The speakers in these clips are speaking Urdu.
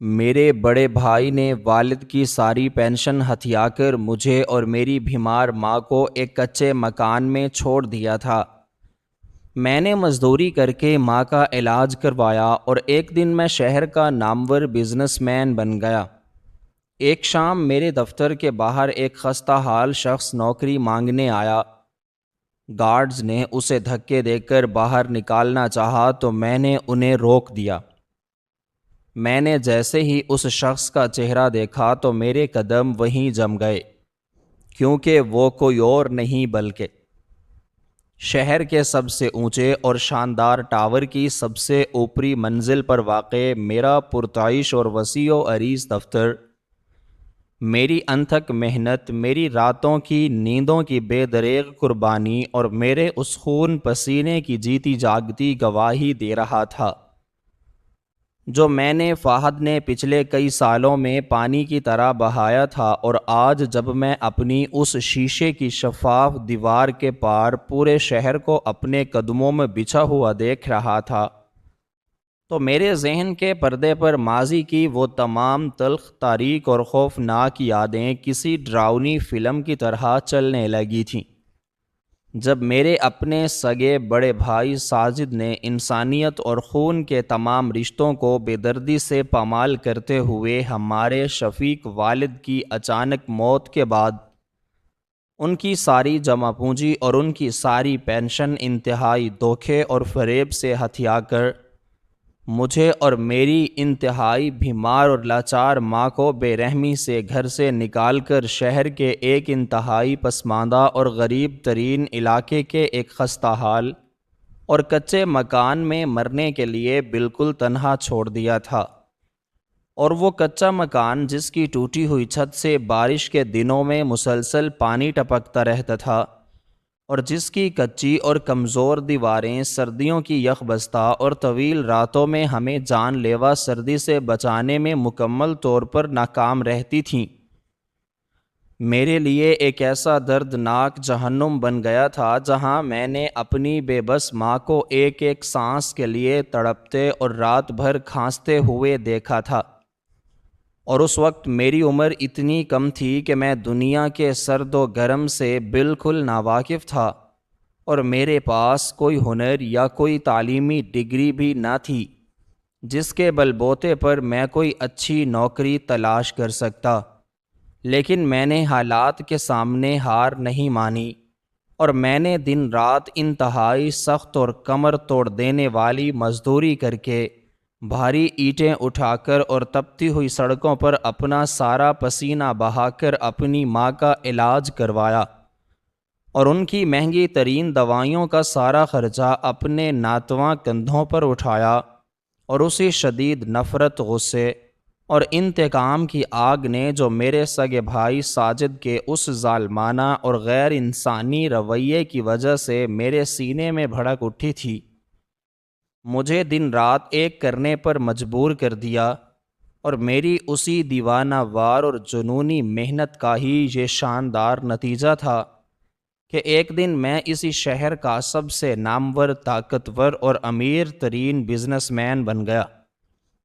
میرے بڑے بھائی نے والد کی ساری پینشن ہتھیا کر مجھے اور میری بیمار ماں کو ایک کچے مکان میں چھوڑ دیا تھا۔ میں نے مزدوری کر کے ماں کا علاج کروایا اور ایک دن میں شہر کا نامور بزنس مین بن گیا۔ ایک شام میرے دفتر کے باہر ایک خستہ حال شخص نوکری مانگنے آیا۔ گارڈز نے اسے دھکے دے کر باہر نکالنا چاہا تو میں نے انہیں روک دیا۔ میں نے جیسے ہی اس شخص کا چہرہ دیکھا تو میرے قدم وہیں جم گئے، کیونکہ وہ کوئی اور نہیں بلکہ شہر کے سب سے اونچے اور شاندار ٹاور کی سب سے اوپری منزل پر واقع میرا پرتعیش اور وسیع و عریض دفتر، میری انتھک محنت، میری راتوں کی نیندوں کی بے دریغ قربانی اور میرے اس خون پسینے کی جیتی جاگتی گواہی دے رہا تھا جو میں نے فہد نے پچھلے کئی سالوں میں پانی کی طرح بہایا تھا۔ اور آج جب میں اپنی اس شیشے کی شفاف دیوار کے پار پورے شہر کو اپنے قدموں میں بچھا ہوا دیکھ رہا تھا تو میرے ذہن کے پردے پر ماضی کی وہ تمام تلخ، تاریک اور خوفناک یادیں کسی ڈراؤنی فلم کی طرح چلنے لگی تھیں۔ جب میرے اپنے سگے بڑے بھائی ساجد نے انسانیت اور خون کے تمام رشتوں کو بے دردی سے پامال کرتے ہوئے ہمارے شفیق والد کی اچانک موت کے بعد ان کی ساری جمع پونجی اور ان کی ساری پینشن انتہائی دھوکے اور فریب سے ہتھیا کر مجھے اور میری انتہائی بیمار اور لاچار ماں کو بے رحمی سے گھر سے نکال کر شہر کے ایک انتہائی پسماندہ اور غریب ترین علاقے کے ایک خستہ حال اور کچے مکان میں مرنے کے لیے بالکل تنہا چھوڑ دیا تھا۔ اور وہ کچا مکان جس کی ٹوٹی ہوئی چھت سے بارش کے دنوں میں مسلسل پانی ٹپکتا رہتا تھا اور جس کی کچی اور کمزور دیواریں سردیوں کی یخ بستہ اور طویل راتوں میں ہمیں جان لیوا سردی سے بچانے میں مکمل طور پر ناکام رہتی تھیں، میرے لیے ایک ایسا دردناک جہنم بن گیا تھا جہاں میں نے اپنی بے بس ماں کو ایک ایک سانس کے لیے تڑپتے اور رات بھر کھانستے ہوئے دیکھا تھا۔ اور اس وقت میری عمر اتنی کم تھی کہ میں دنیا کے سرد و گرم سے بالکل ناواقف تھا اور میرے پاس کوئی ہنر یا کوئی تعلیمی ڈگری بھی نہ تھی جس کے بل بوتے پر میں کوئی اچھی نوکری تلاش کر سکتا۔ لیکن میں نے حالات کے سامنے ہار نہیں مانی اور میں نے دن رات انتہائی سخت اور کمر توڑ دینے والی مزدوری کر کے بھاری اینٹیں اٹھا کر اور تپتی ہوئی سڑکوں پر اپنا سارا پسینہ بہا کر اپنی ماں کا علاج کروایا اور ان کی مہنگی ترین دوائیوں کا سارا خرچہ اپنے ناتواں کندھوں پر اٹھایا۔ اور اسی شدید نفرت، غصے اور انتقام کی آگ نے جو میرے سگے بھائی ساجد کے اس ظالمانہ اور غیر انسانی رویے کی وجہ سے میرے سینے میں بھڑک اٹھی تھی، مجھے دن رات ایک کرنے پر مجبور کر دیا۔ اور میری اسی دیوانہ وار اور جنونی محنت کا ہی یہ شاندار نتیجہ تھا کہ ایک دن میں اسی شہر کا سب سے نامور، طاقتور اور امیر ترین بزنس مین بن گیا۔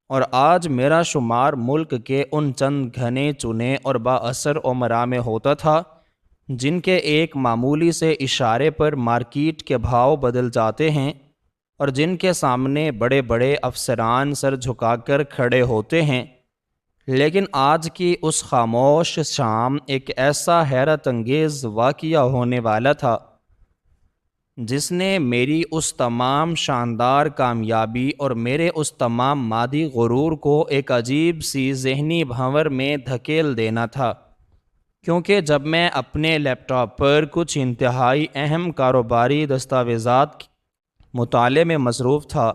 اور آج میرا شمار ملک کے ان چند گھنے چنے اور با اثر امراء میں ہوتا تھا جن کے ایک معمولی سے اشارے پر مارکیٹ کے بھاؤ بدل جاتے ہیں اور جن کے سامنے بڑے بڑے افسران سر جھکا کر کھڑے ہوتے ہیں۔ لیکن آج کی اس خاموش شام ایک ایسا حیرت انگیز واقعہ ہونے والا تھا جس نے میری اس تمام شاندار کامیابی اور میرے اس تمام مادی غرور کو ایک عجیب سی ذہنی بھنور میں دھکیل دینا تھا، کیونکہ جب میں اپنے لیپ ٹاپ پر کچھ انتہائی اہم کاروباری دستاویزات مطالعے میں مصروف تھا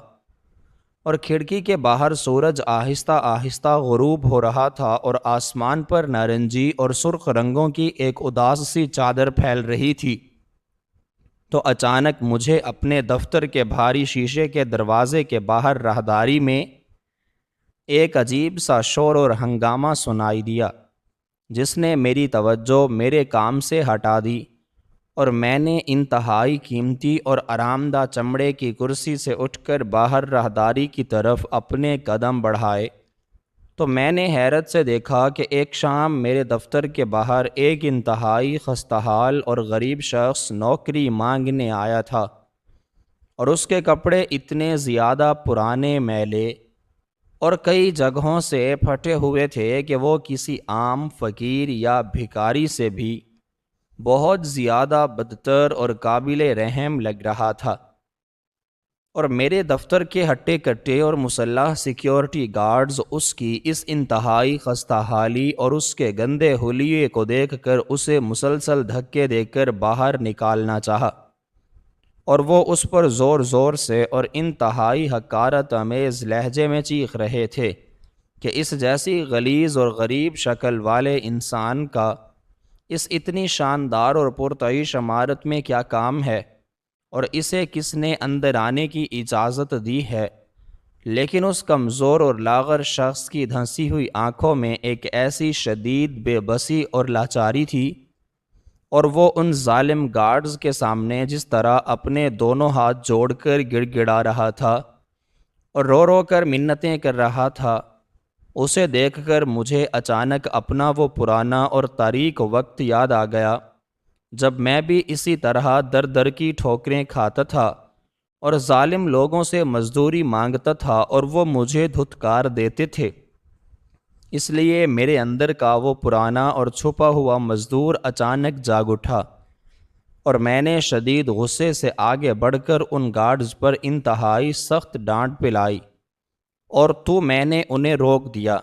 اور کھڑکی کے باہر سورج آہستہ آہستہ غروب ہو رہا تھا اور آسمان پر نارنجی اور سرخ رنگوں کی ایک اداس سی چادر پھیل رہی تھی، تو اچانک مجھے اپنے دفتر کے بھاری شیشے کے دروازے کے باہر راہداری میں ایک عجیب سا شور اور ہنگامہ سنائی دیا جس نے میری توجہ میرے کام سے ہٹا دی، اور میں نے انتہائی قیمتی اور آرام دہ چمڑے کی کرسی سے اٹھ کر باہر راہداری کی طرف اپنے قدم بڑھائے۔ تو میں نے حیرت سے دیکھا کہ ایک شام میرے دفتر کے باہر ایک انتہائی خستحال اور غریب شخص نوکری مانگنے آیا تھا، اور اس کے کپڑے اتنے زیادہ پرانے، میلے اور کئی جگہوں سے پھٹے ہوئے تھے کہ وہ کسی عام فقیر یا بھکاری سے بھی بہت زیادہ بدتر اور قابل رحم لگ رہا تھا۔ اور میرے دفتر کے ہٹے کٹے اور مسلح سیکیورٹی گارڈز اس کی اس انتہائی خستہ حالی اور اس کے گندے حلیے کو دیکھ کر اسے مسلسل دھکے دے کر باہر نکالنا چاہا، اور وہ اس پر زور زور سے اور انتہائی حقارت آمیز لہجے میں چیخ رہے تھے کہ اس جیسی غلیظ اور غریب شکل والے انسان کا اس اتنی شاندار اور پرتعیش عمارت میں کیا کام ہے، اور اسے کس نے اندر آنے کی اجازت دی ہے۔ لیکن اس کمزور اور لاغر شخص کی دھنسی ہوئی آنکھوں میں ایک ایسی شدید بے بسی اور لاچاری تھی، اور وہ ان ظالم گارڈز کے سامنے جس طرح اپنے دونوں ہاتھ جوڑ کر گڑ گڑا رہا تھا اور رو رو کر منتیں کر رہا تھا، اسے دیکھ کر مجھے اچانک اپنا وہ پرانا اور تاریک وقت یاد آ گیا جب میں بھی اسی طرح در در کی ٹھوکریں کھاتا تھا اور ظالم لوگوں سے مزدوری مانگتا تھا اور وہ مجھے دھتکار دیتے تھے۔ اس لیے میرے اندر کا وہ پرانا اور چھپا ہوا مزدور اچانک جاگ اٹھا، اور میں نے شدید غصے سے آگے بڑھ کر ان گارڈز پر انتہائی سخت ڈانٹ پلائی، اور میں نے انہیں روک دیا،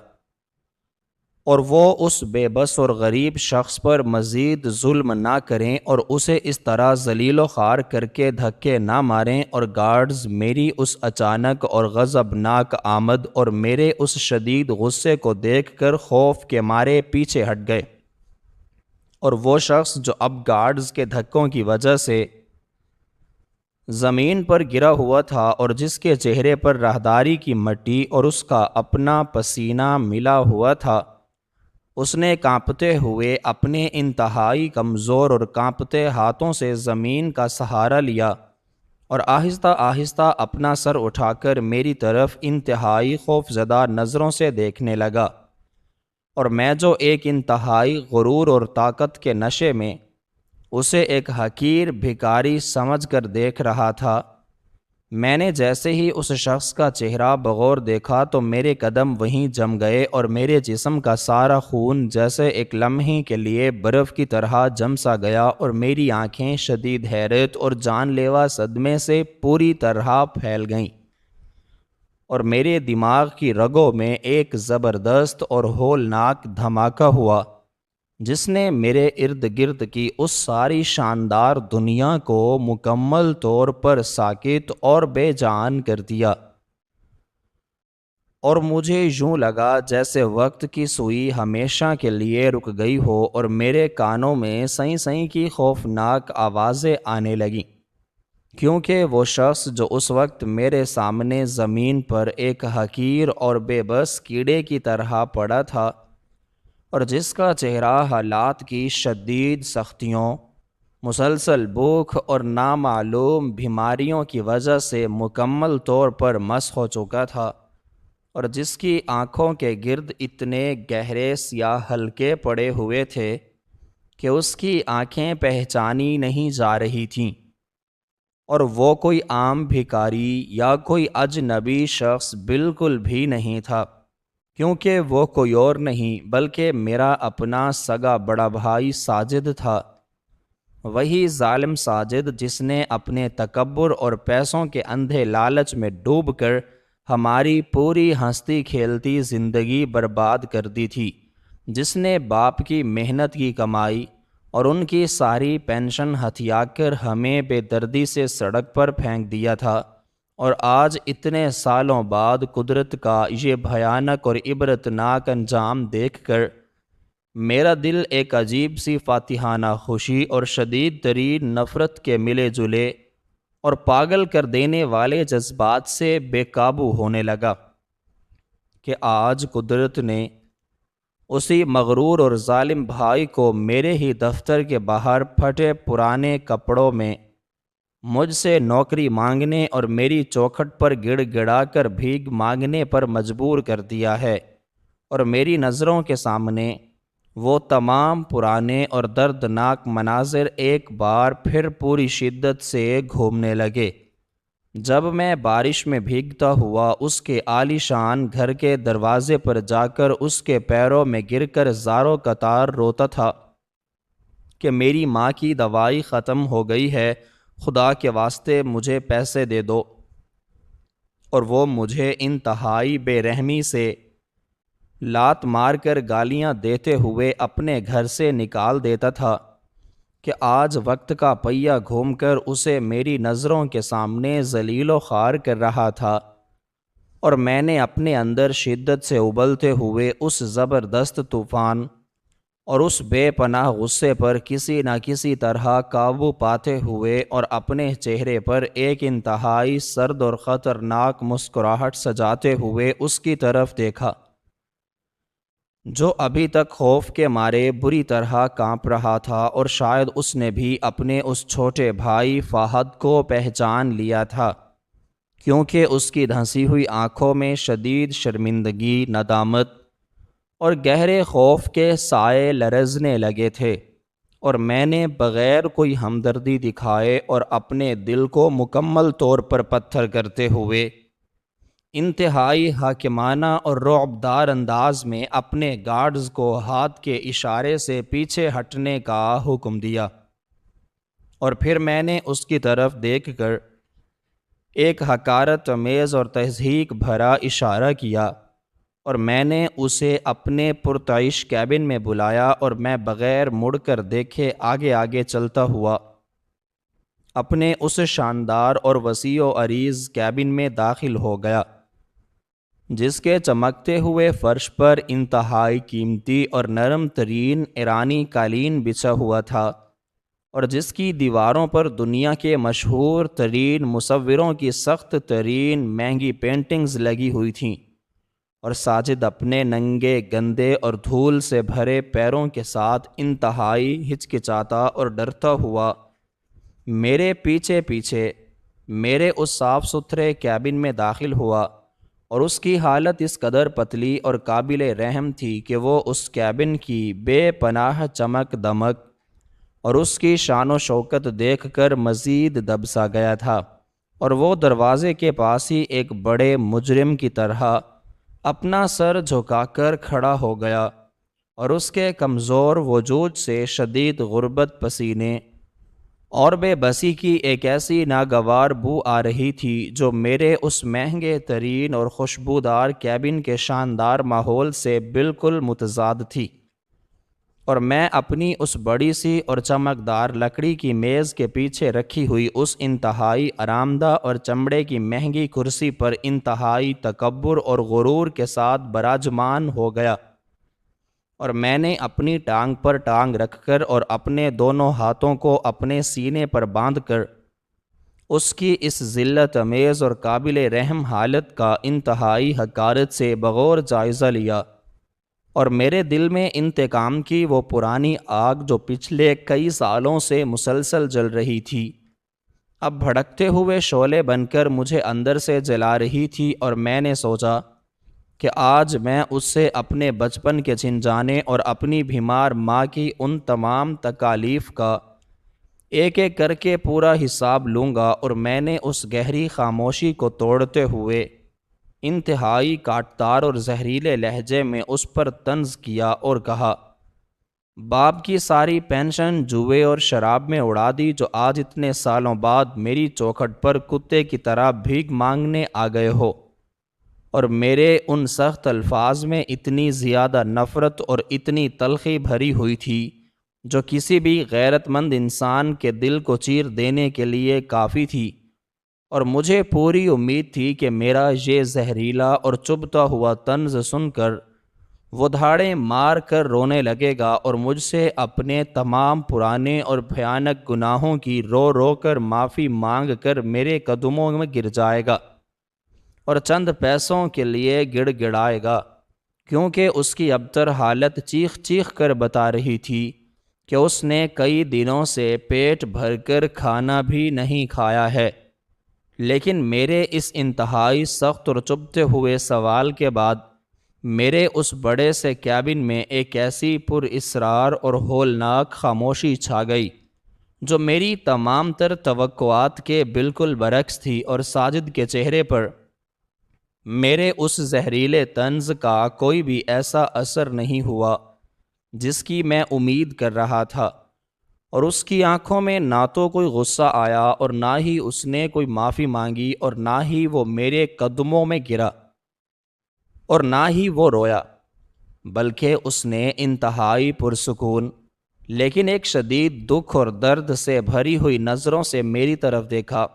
اور وہ اس بے بس اور غریب شخص پر مزید ظلم نہ کریں اور اسے اس طرح ذلیل و خوار کر کے دھکے نہ ماریں۔ اور گارڈز میری اس اچانک اور غضبناک آمد اور میرے اس شدید غصے کو دیکھ کر خوف کے مارے پیچھے ہٹ گئے، اور وہ شخص جو اب گارڈز کے دھکوں کی وجہ سے زمین پر گرا ہوا تھا اور جس کے چہرے پر راہداری کی مٹی اور اس کا اپنا پسینہ ملا ہوا تھا، اس نے کانپتے ہوئے اپنے انتہائی کمزور اور کانپتے ہاتھوں سے زمین کا سہارا لیا اور آہستہ آہستہ اپنا سر اٹھا کر میری طرف انتہائی خوفزدہ نظروں سے دیکھنے لگا، اور میں جو ایک انتہائی غرور اور طاقت کے نشے میں اسے ایک حقیر بھکاری سمجھ کر دیکھ رہا تھا، میں نے جیسے ہی اس شخص کا چہرہ بغور دیکھا تو میرے قدم وہیں جم گئے اور میرے جسم کا سارا خون جیسے ایک لمحے کے لیے برف کی طرح جم سا گیا، اور میری آنکھیں شدید حیرت اور جان لیوا صدمے سے پوری طرح پھیل گئیں، اور میرے دماغ کی رگوں میں ایک زبردست اور ہولناک دھماکہ ہوا جس نے میرے ارد گرد کی اس ساری شاندار دنیا کو مکمل طور پر ساکت اور بے جان کر دیا، اور مجھے یوں لگا جیسے وقت کی سوئی ہمیشہ کے لیے رک گئی ہو، اور میرے کانوں میں سیں سیں کی خوفناک آوازیں آنے لگیں، کیونکہ وہ شخص جو اس وقت میرے سامنے زمین پر ایک حقیر اور بے بس کیڑے کی طرح پڑا تھا، اور جس کا چہرہ حالات کی شدید سختیوں، مسلسل بھوک اور نامعلوم بیماریوں کی وجہ سے مکمل طور پر مسخ ہو چکا تھا، اور جس کی آنکھوں کے گرد اتنے گہرے سیاہ حلقے پڑے ہوئے تھے کہ اس کی آنکھیں پہچانی نہیں جا رہی تھیں، اور وہ کوئی عام بھکاری یا کوئی اجنبی شخص بالکل بھی نہیں تھا، کیونکہ وہ کوئی اور نہیں بلکہ میرا اپنا سگا بڑا بھائی ساجد تھا، وہی ظالم ساجد جس نے اپنے تکبر اور پیسوں کے اندھے لالچ میں ڈوب کر ہماری پوری ہنستی کھیلتی زندگی برباد کر دی تھی، جس نے باپ کی محنت کی کمائی اور ان کی ساری پینشن ہتھیا کر ہمیں بے دردی سے سڑک پر پھینک دیا تھا، اور آج اتنے سالوں بعد قدرت کا یہ بھیانک اور عبرتناک انجام دیکھ کر میرا دل ایک عجیب سی فاتحانہ خوشی اور شدید ترین نفرت کے ملے جلے اور پاگل کر دینے والے جذبات سے بے قابو ہونے لگا کہ آج قدرت نے اسی مغرور اور ظالم بھائی کو میرے ہی دفتر کے باہر پھٹے پرانے کپڑوں میں مجھ سے نوکری مانگنے اور میری چوکھٹ پر گڑ گڑا کر بھیک مانگنے پر مجبور کر دیا ہے، اور میری نظروں کے سامنے وہ تمام پرانے اور دردناک مناظر ایک بار پھر پوری شدت سے گھومنے لگے۔ جب میں بارش میں بھیگتا ہوا اس کے عالی شان گھر کے دروازے پر جا کر اس کے پیروں میں گر کر زاروں قطار روتا تھا کہ میری ماں کی دوائی ختم ہو گئی ہے، خدا کے واسطے مجھے پیسے دے دو، اور وہ مجھے انتہائی بے رحمی سے لات مار کر گالیاں دیتے ہوئے اپنے گھر سے نکال دیتا تھا کہ آج وقت کا پہیہ گھوم کر اسے میری نظروں کے سامنے ذلیل و خوار کر رہا تھا، اور میں نے اپنے اندر شدت سے ابلتے ہوئے اس زبردست طوفان اور اس بے پناہ غصے پر کسی نہ کسی طرح قابو پاتے ہوئے اور اپنے چہرے پر ایک انتہائی سرد اور خطرناک مسکراہٹ سجاتے ہوئے اس کی طرف دیکھا، جو ابھی تک خوف کے مارے بری طرح کانپ رہا تھا، اور شاید اس نے بھی اپنے اس چھوٹے بھائی فہد کو پہچان لیا تھا، کیونکہ اس کی دھنسی ہوئی آنکھوں میں شدید شرمندگی، ندامت اور گہرے خوف کے سائے لرزنے لگے تھے، اور میں نے بغیر کوئی ہمدردی دکھائے اور اپنے دل کو مکمل طور پر پتھر کرتے ہوئے انتہائی حاکمانہ اور رعبدار انداز میں اپنے گارڈز کو ہاتھ کے اشارے سے پیچھے ہٹنے کا حکم دیا، اور پھر میں نے اس کی طرف دیکھ کر ایک حقارت آمیز اور تضحیک بھرا اشارہ کیا، اور میں نے اسے اپنے پرتعیش کیبن میں بلایا، اور میں بغیر مڑ کر دیکھے آگے آگے چلتا ہوا اپنے اس شاندار اور وسیع و عریض کیبن میں داخل ہو گیا، جس کے چمکتے ہوئے فرش پر انتہائی قیمتی اور نرم ترین ایرانی قالین بچھا ہوا تھا، اور جس کی دیواروں پر دنیا کے مشہور ترین مصوروں کی سخت ترین مہنگی پینٹنگز لگی ہوئی تھیں، اور ساجد اپنے ننگے، گندے اور دھول سے بھرے پیروں کے ساتھ انتہائی ہچکچاتا اور ڈرتا ہوا میرے پیچھے پیچھے میرے اس صاف ستھرے کیبن میں داخل ہوا، اور اس کی حالت اس قدر پتلی اور قابل رحم تھی کہ وہ اس کیبن کی بے پناہ چمک دمک اور اس کی شان و شوکت دیکھ کر مزید دب سا گیا تھا، اور وہ دروازے کے پاس ہی ایک بڑے مجرم کی طرح اپنا سر جھکا کر کھڑا ہو گیا، اور اس کے کمزور وجود سے شدید غربت، پسینے اور بے بسی کی ایک ایسی ناگوار بو آ رہی تھی جو میرے اس مہنگے ترین اور خوشبودار کیبن کے شاندار ماحول سے بالکل متضاد تھی، اور میں اپنی اس بڑی سی اور چمکدار لکڑی کی میز کے پیچھے رکھی ہوئی اس انتہائی آرام دہ اور چمڑے کی مہنگی کرسی پر انتہائی تکبر اور غرور کے ساتھ براجمان ہو گیا، اور میں نے اپنی ٹانگ پر ٹانگ رکھ کر اور اپنے دونوں ہاتھوں کو اپنے سینے پر باندھ کر اس کی اس ذلت امیز اور قابل رحم حالت کا انتہائی حقارت سے بغور جائزہ لیا، اور میرے دل میں انتقام کی وہ پرانی آگ جو پچھلے کئی سالوں سے مسلسل جل رہی تھی، اب بھڑکتے ہوئے شعلے بن کر مجھے اندر سے جلا رہی تھی، اور میں نے سوچا کہ آج میں اس سے اپنے بچپن کے چھن اور اپنی بیمار ماں کی ان تمام تکالیف کا ایک ایک کر کے پورا حساب لوں گا، اور میں نے اس گہری خاموشی کو توڑتے ہوئے انتہائی کاٹتار اور زہریلے لہجے میں اس پر طنز کیا اور کہا، باپ کی ساری پینشن جوئے اور شراب میں اڑا دی، جو آج اتنے سالوں بعد میری چوکھٹ پر کتے کی طرح بھیک مانگنے آ گئے ہو، اور میرے ان سخت الفاظ میں اتنی زیادہ نفرت اور اتنی تلخی بھری ہوئی تھی جو کسی بھی غیرت مند انسان کے دل کو چیر دینے کے لیے کافی تھی، اور مجھے پوری امید تھی کہ میرا یہ زہریلا اور چبھتا ہوا طنز سن کر وہ دھاڑیں مار کر رونے لگے گا، اور مجھ سے اپنے تمام پرانے اور بھیانک گناہوں کی رو رو کر معافی مانگ کر میرے قدموں میں گر جائے گا، اور چند پیسوں کے لیے گڑ گڑائے گا، کیونکہ اس کی ابتر حالت چیخ چیخ کر بتا رہی تھی کہ اس نے کئی دنوں سے پیٹ بھر کر کھانا بھی نہیں کھایا ہے۔ لیکن میرے اس انتہائی سخت اور چبھتے ہوئے سوال کے بعد میرے اس بڑے سے کیبن میں ایک ایسی پر اسرار اور ہولناک خاموشی چھا گئی جو میری تمام تر توقعات کے بالکل برعکس تھی، اور ساجد کے چہرے پر میرے اس زہریلے طنز کا کوئی بھی ایسا اثر نہیں ہوا جس کی میں امید کر رہا تھا، اور اس کی آنکھوں میں نہ تو کوئی غصہ آیا اور نہ ہی اس نے کوئی معافی مانگی، اور نہ ہی وہ میرے قدموں میں گرا اور نہ ہی وہ رویا، بلکہ اس نے انتہائی پرسکون لیکن ایک شدید دکھ اور درد سے بھری ہوئی نظروں سے میری طرف دیکھا،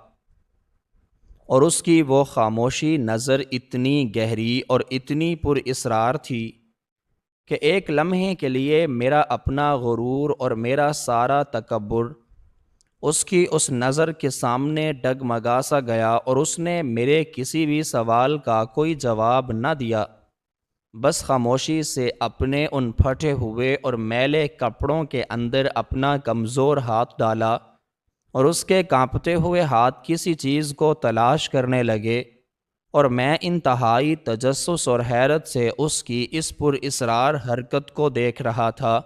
اور اس کی وہ خاموشی نظر اتنی گہری اور اتنی پر اسرار تھی کہ ایک لمحے کے لیے میرا اپنا غرور اور میرا سارا تکبر اس کی اس نظر کے سامنے ڈگمگا سا گیا، اور اس نے میرے کسی بھی سوال کا کوئی جواب نہ دیا، بس خاموشی سے اپنے ان پھٹے ہوئے اور میلے کپڑوں کے اندر اپنا کمزور ہاتھ ڈالا، اور اس کے کانپتے ہوئے ہاتھ کسی چیز کو تلاش کرنے لگے، اور میں انتہائی تجسس اور حیرت سے اس کی اس پر اسرار حرکت کو دیکھ رہا تھا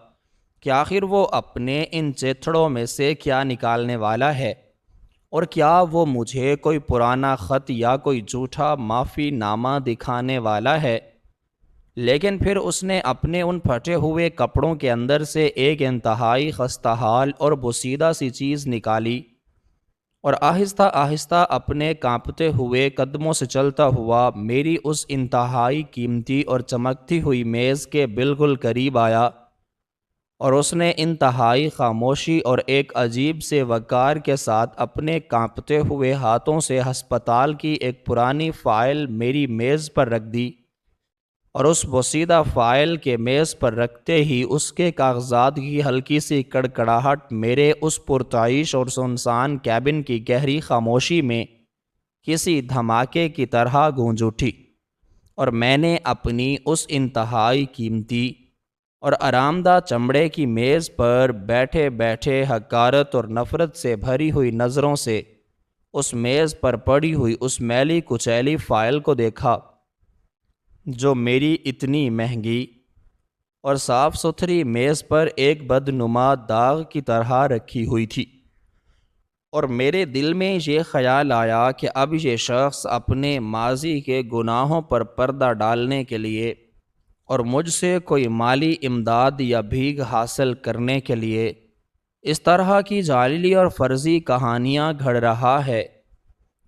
کہ آخر وہ اپنے ان چیتھڑوں میں سے کیا نکالنے والا ہے، اور کیا وہ مجھے کوئی پرانا خط یا کوئی جھوٹا معافی نامہ دکھانے والا ہے۔ لیکن پھر اس نے اپنے ان پھٹے ہوئے کپڑوں کے اندر سے ایک انتہائی خستہ حال اور بوسیدہ سی چیز نکالی، اور آہستہ آہستہ اپنے کانپتے ہوئے قدموں سے چلتا ہوا میری اس انتہائی قیمتی اور چمکتی ہوئی میز کے بالکل قریب آیا، اور اس نے انتہائی خاموشی اور ایک عجیب سے وقار کے ساتھ اپنے کانپتے ہوئے ہاتھوں سے ہسپتال کی ایک پرانی فائل میری میز پر رکھ دی، اور اس بوسیدہ فائل کے میز پر رکھتے ہی اس کے کاغذات کی ہلکی سی کڑکڑاہٹ میرے اس پرتعیش اور سنسان کیبن کی گہری خاموشی میں کسی دھماکے کی طرح گونج اٹھی، اور میں نے اپنی اس انتہائی قیمتی اور آرام دہ چمڑے کی میز پر بیٹھے بیٹھے حقارت اور نفرت سے بھری ہوئی نظروں سے اس میز پر پڑی ہوئی اس میلی کچیلی فائل کو دیکھا جو میری اتنی مہنگی اور صاف ستھری میز پر ایک بدنما داغ کی طرح رکھی ہوئی تھی، اور میرے دل میں یہ خیال آیا کہ اب یہ شخص اپنے ماضی کے گناہوں پر پردہ ڈالنے کے لیے اور مجھ سے کوئی مالی امداد یا بھیک حاصل کرنے کے لیے اس طرح کی جعلی اور فرضی کہانیاں گھڑ رہا ہے،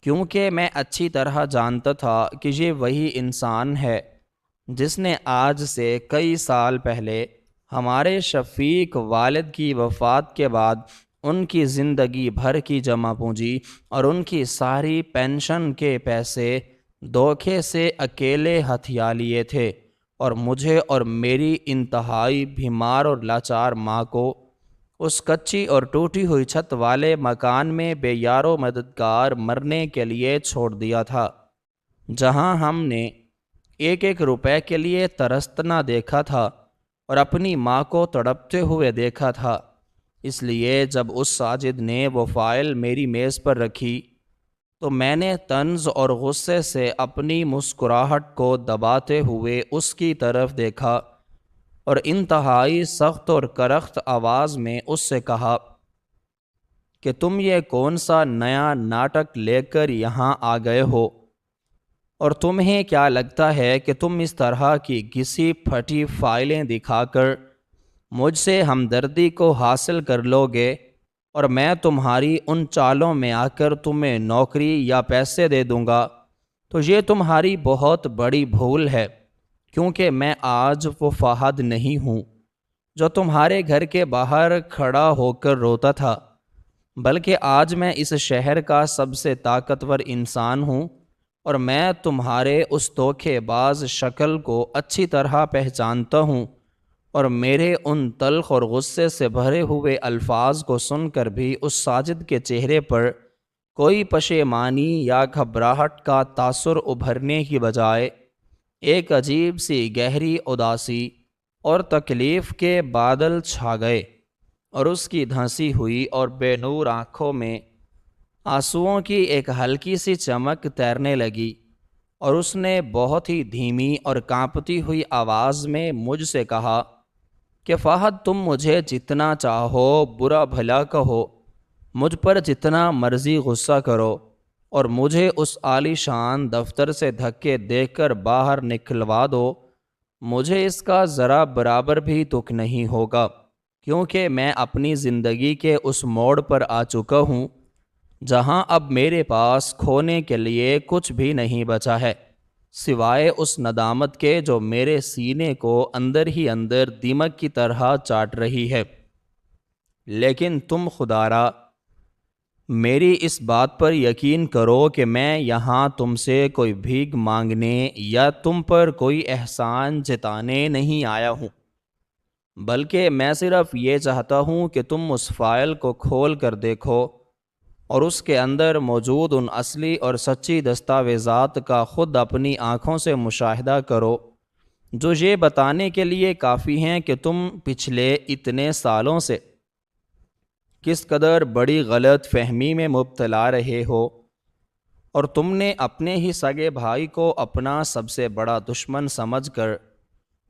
کیونکہ میں اچھی طرح جانتا تھا کہ یہ وہی انسان ہے جس نے آج سے کئی سال پہلے ہمارے شفیق والد کی وفات کے بعد ان کی زندگی بھر کی جمع پونجی اور ان کی ساری پینشن کے پیسے دھوکے سے اکیلے ہتھیا لیے تھے، اور مجھے اور میری انتہائی بیمار اور لاچار ماں کو اس کچی اور ٹوٹی ہوئی چھت والے مکان میں بے یار و مددگار مرنے کے لیے چھوڑ دیا تھا، جہاں ہم نے ایک ایک روپے کے لیے ترسنا دیکھا تھا اور اپنی ماں کو تڑپتے ہوئے دیکھا تھا۔ اس لیے جب اس ساجد نے وہ فائل میری میز پر رکھی تو میں نے طنز اور غصے سے اپنی مسکراہٹ کو دباتے ہوئے اس کی طرف دیکھا، اور انتہائی سخت اور کرخت آواز میں اس سے کہا کہ تم یہ کون سا نیا ناٹک لے کر یہاں آ گئے ہو، اور تمہیں کیا لگتا ہے کہ تم اس طرح کی گھسی پھٹی فائلیں دکھا کر مجھ سے ہمدردی کو حاصل کر لو گے، اور میں تمہاری ان چالوں میں آ کر تمہیں نوکری یا پیسے دے دوں گا؟ تو یہ تمہاری بہت بڑی بھول ہے، کیونکہ میں آج وہ فہد نہیں ہوں جو تمہارے گھر کے باہر کھڑا ہو کر روتا تھا، بلکہ آج میں اس شہر کا سب سے طاقتور انسان ہوں، اور میں تمہارے اس دھوکے باز شکل کو اچھی طرح پہچانتا ہوں، اور میرے ان تلخ اور غصے سے بھرے ہوئے الفاظ کو سن کر بھی اس ساجد کے چہرے پر کوئی پشیمانی یا گھبراہٹ کا تاثر ابھرنے کی بجائے ایک عجیب سی گہری اداسی اور تکلیف کے بادل چھا گئے، اور اس کی دھنسی ہوئی اور بے نور آنکھوں میں آنسوؤں کی ایک ہلکی سی چمک تیرنے لگی، اور اس نے بہت ہی دھیمی اور کانپتی ہوئی آواز میں مجھ سے کہا کہ فہد، تم مجھے جتنا چاہو برا بھلا کہو، مجھ پر جتنا مرضی غصہ کرو، اور مجھے اس عالی شان دفتر سے دھکے دے کر باہر نکلوا دو، مجھے اس کا ذرا برابر بھی دکھ نہیں ہوگا، کیونکہ میں اپنی زندگی کے اس موڑ پر آ چکا ہوں جہاں اب میرے پاس کھونے کے لیے کچھ بھی نہیں بچا ہے، سوائے اس ندامت کے جو میرے سینے کو اندر ہی اندر دیمک کی طرح چاٹ رہی ہے۔ لیکن تم خدارا میری اس بات پر یقین کرو کہ میں یہاں تم سے کوئی بھیک مانگنے یا تم پر کوئی احسان جتانے نہیں آیا ہوں، بلکہ میں صرف یہ چاہتا ہوں کہ تم اس فائل کو کھول کر دیکھو اور اس کے اندر موجود ان اصلی اور سچی دستاویزات کا خود اپنی آنکھوں سے مشاہدہ کرو، جو یہ بتانے کے لیے کافی ہیں کہ تم پچھلے اتنے سالوں سے کس قدر بڑی غلط فہمی میں مبتلا رہے ہو، اور تم نے اپنے ہی سگے بھائی کو اپنا سب سے بڑا دشمن سمجھ کر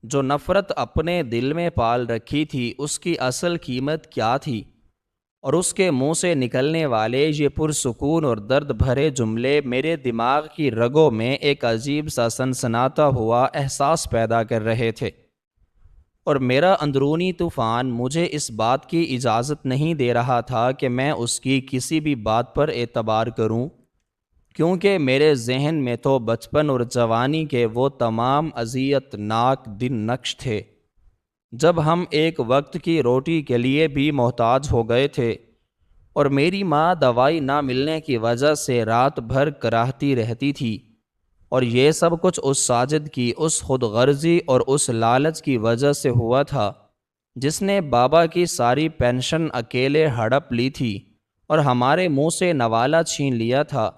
جو نفرت اپنے دل میں پال رکھی تھی، اس کی اصل قیمت کیا تھی، اور اس کے منہ سے نکلنے والے یہ پرسکون اور درد بھرے جملے میرے دماغ کی رگوں میں ایک عجیب سا سنسناتا ہوا احساس پیدا کر رہے تھے، اور میرا اندرونی طوفان مجھے اس بات کی اجازت نہیں دے رہا تھا کہ میں اس کی کسی بھی بات پر اعتبار کروں، کیونکہ میرے ذہن میں تو بچپن اور جوانی کے وہ تمام اذیت ناک دن نقش تھے جب ہم ایک وقت کی روٹی کے لیے بھی محتاج ہو گئے تھے، اور میری ماں دوائی نہ ملنے کی وجہ سے رات بھر کراہتی رہتی تھی، اور یہ سب کچھ اس ساجد کی اس خود غرضی اور اس لالچ کی وجہ سے ہوا تھا جس نے بابا کی ساری پینشن اکیلے ہڑپ لی تھی اور ہمارے منہ سے نوالہ چھین لیا تھا،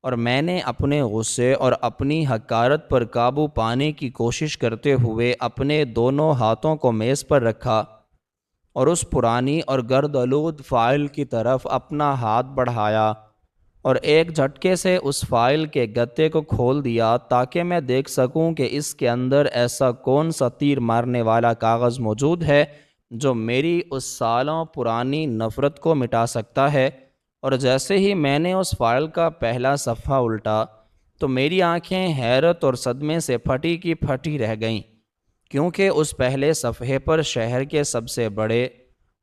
اور میں نے اپنے غصے اور اپنی حقارت پر قابو پانے کی کوشش کرتے ہوئے اپنے دونوں ہاتھوں کو میز پر رکھا اور اس پرانی اور گرد آلود فائل کی طرف اپنا ہاتھ بڑھایا اور ایک جھٹکے سے اس فائل کے گتے کو کھول دیا تاکہ میں دیکھ سکوں کہ اس کے اندر ایسا کون سا تیر مارنے والا کاغذ موجود ہے جو میری اس سالوں پرانی نفرت کو مٹا سکتا ہے۔ اور جیسے ہی میں نے اس فائل کا پہلا صفحہ الٹا تو میری آنکھیں حیرت اور صدمے سے پھٹی کی پھٹی رہ گئیں، کیونکہ اس پہلے صفحے پر شہر کے سب سے بڑے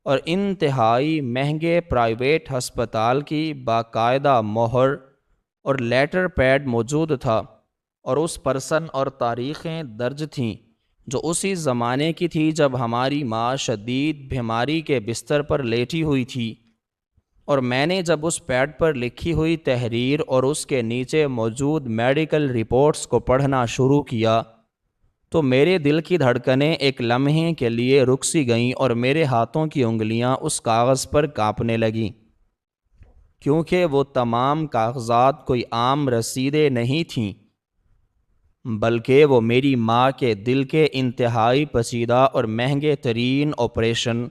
اور انتہائی مہنگے پرائیویٹ ہسپتال کی باقاعدہ مہر اور لیٹر پیڈ موجود تھا، اور اس پرسن اور تاریخیں درج تھیں جو اسی زمانے کی تھی جب ہماری ماں شدید بیماری کے بستر پر لیٹی ہوئی تھی، اور میں نے جب اس پیڈ پر لکھی ہوئی تحریر اور اس کے نیچے موجود میڈیکل رپورٹس کو پڑھنا شروع کیا تو میرے دل کی دھڑکنیں ایک لمحے کے لیے رک سی گئیں اور میرے ہاتھوں کی انگلیاں اس کاغذ پر کانپنے لگیں، کیونکہ وہ تمام کاغذات کوئی عام رسیدیں نہیں تھیں، بلکہ وہ میری ماں کے دل کے انتہائی پیچیدہ اور مہنگے ترین آپریشن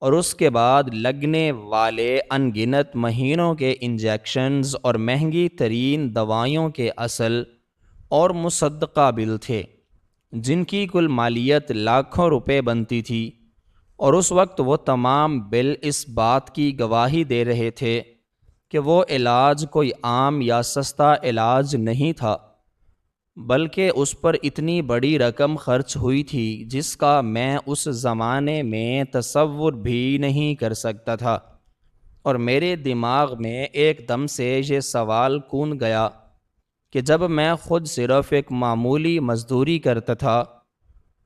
اور اس کے بعد لگنے والے ان گنت مہینوں کے انجیکشنز اور مہنگی ترین دوائیوں کے اصل اور مصدقہ بل تھے، جن کی کل مالیت لاکھوں روپے بنتی تھی، اور اس وقت وہ تمام بل اس بات کی گواہی دے رہے تھے کہ وہ علاج کوئی عام یا سستا علاج نہیں تھا، بلکہ اس پر اتنی بڑی رقم خرچ ہوئی تھی جس کا میں اس زمانے میں تصور بھی نہیں کر سکتا تھا، اور میرے دماغ میں ایک دم سے یہ سوال کون گیا کہ جب میں خود صرف ایک معمولی مزدوری کرتا تھا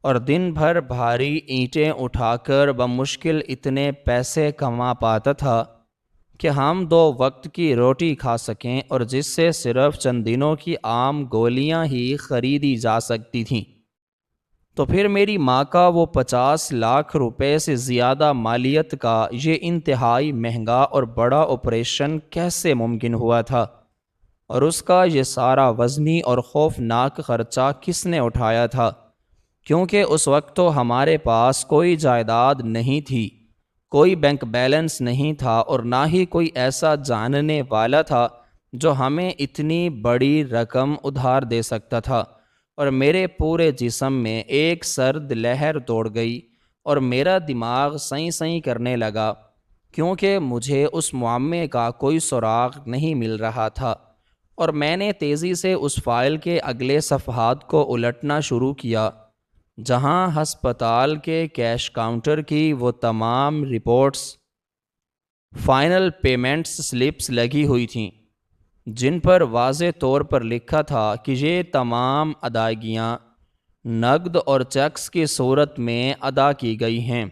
اور دن بھر بھاری اینٹیں اٹھا کر بمشکل اتنے پیسے کما پاتا تھا کہ ہم 2 وقت کی روٹی کھا سکیں اور جس سے صرف چند دنوں کی عام گولیاں ہی خریدی جا سکتی تھیں، تو پھر میری ماں کا وہ 50 لاکھ روپے سے زیادہ مالیت کا یہ انتہائی مہنگا اور بڑا آپریشن کیسے ممکن ہوا تھا، اور اس کا یہ سارا وزنی اور خوفناک خرچہ کس نے اٹھایا تھا، کیونکہ اس وقت تو ہمارے پاس کوئی جائیداد نہیں تھی، کوئی بینک بیلنس نہیں تھا، اور نہ ہی کوئی ایسا جاننے والا تھا جو ہمیں اتنی بڑی رقم ادھار دے سکتا تھا، اور میرے پورے جسم میں ایک سرد لہر دوڑ گئی اور میرا دماغ سیں سیں کرنے لگا، کیونکہ مجھے اس معمے کا کوئی سراغ نہیں مل رہا تھا۔ اور میں نے تیزی سے اس فائل کے اگلے صفحات کو الٹنا شروع کیا، جہاں ہسپتال کے کیش کاؤنٹر کی وہ تمام رپورٹس، فائنل پیمنٹس سلپس لگی ہوئی تھیں، جن پر واضح طور پر لکھا تھا کہ یہ تمام ادائیگیاں نقد اور چیکس کی صورت میں ادا کی گئی ہیں،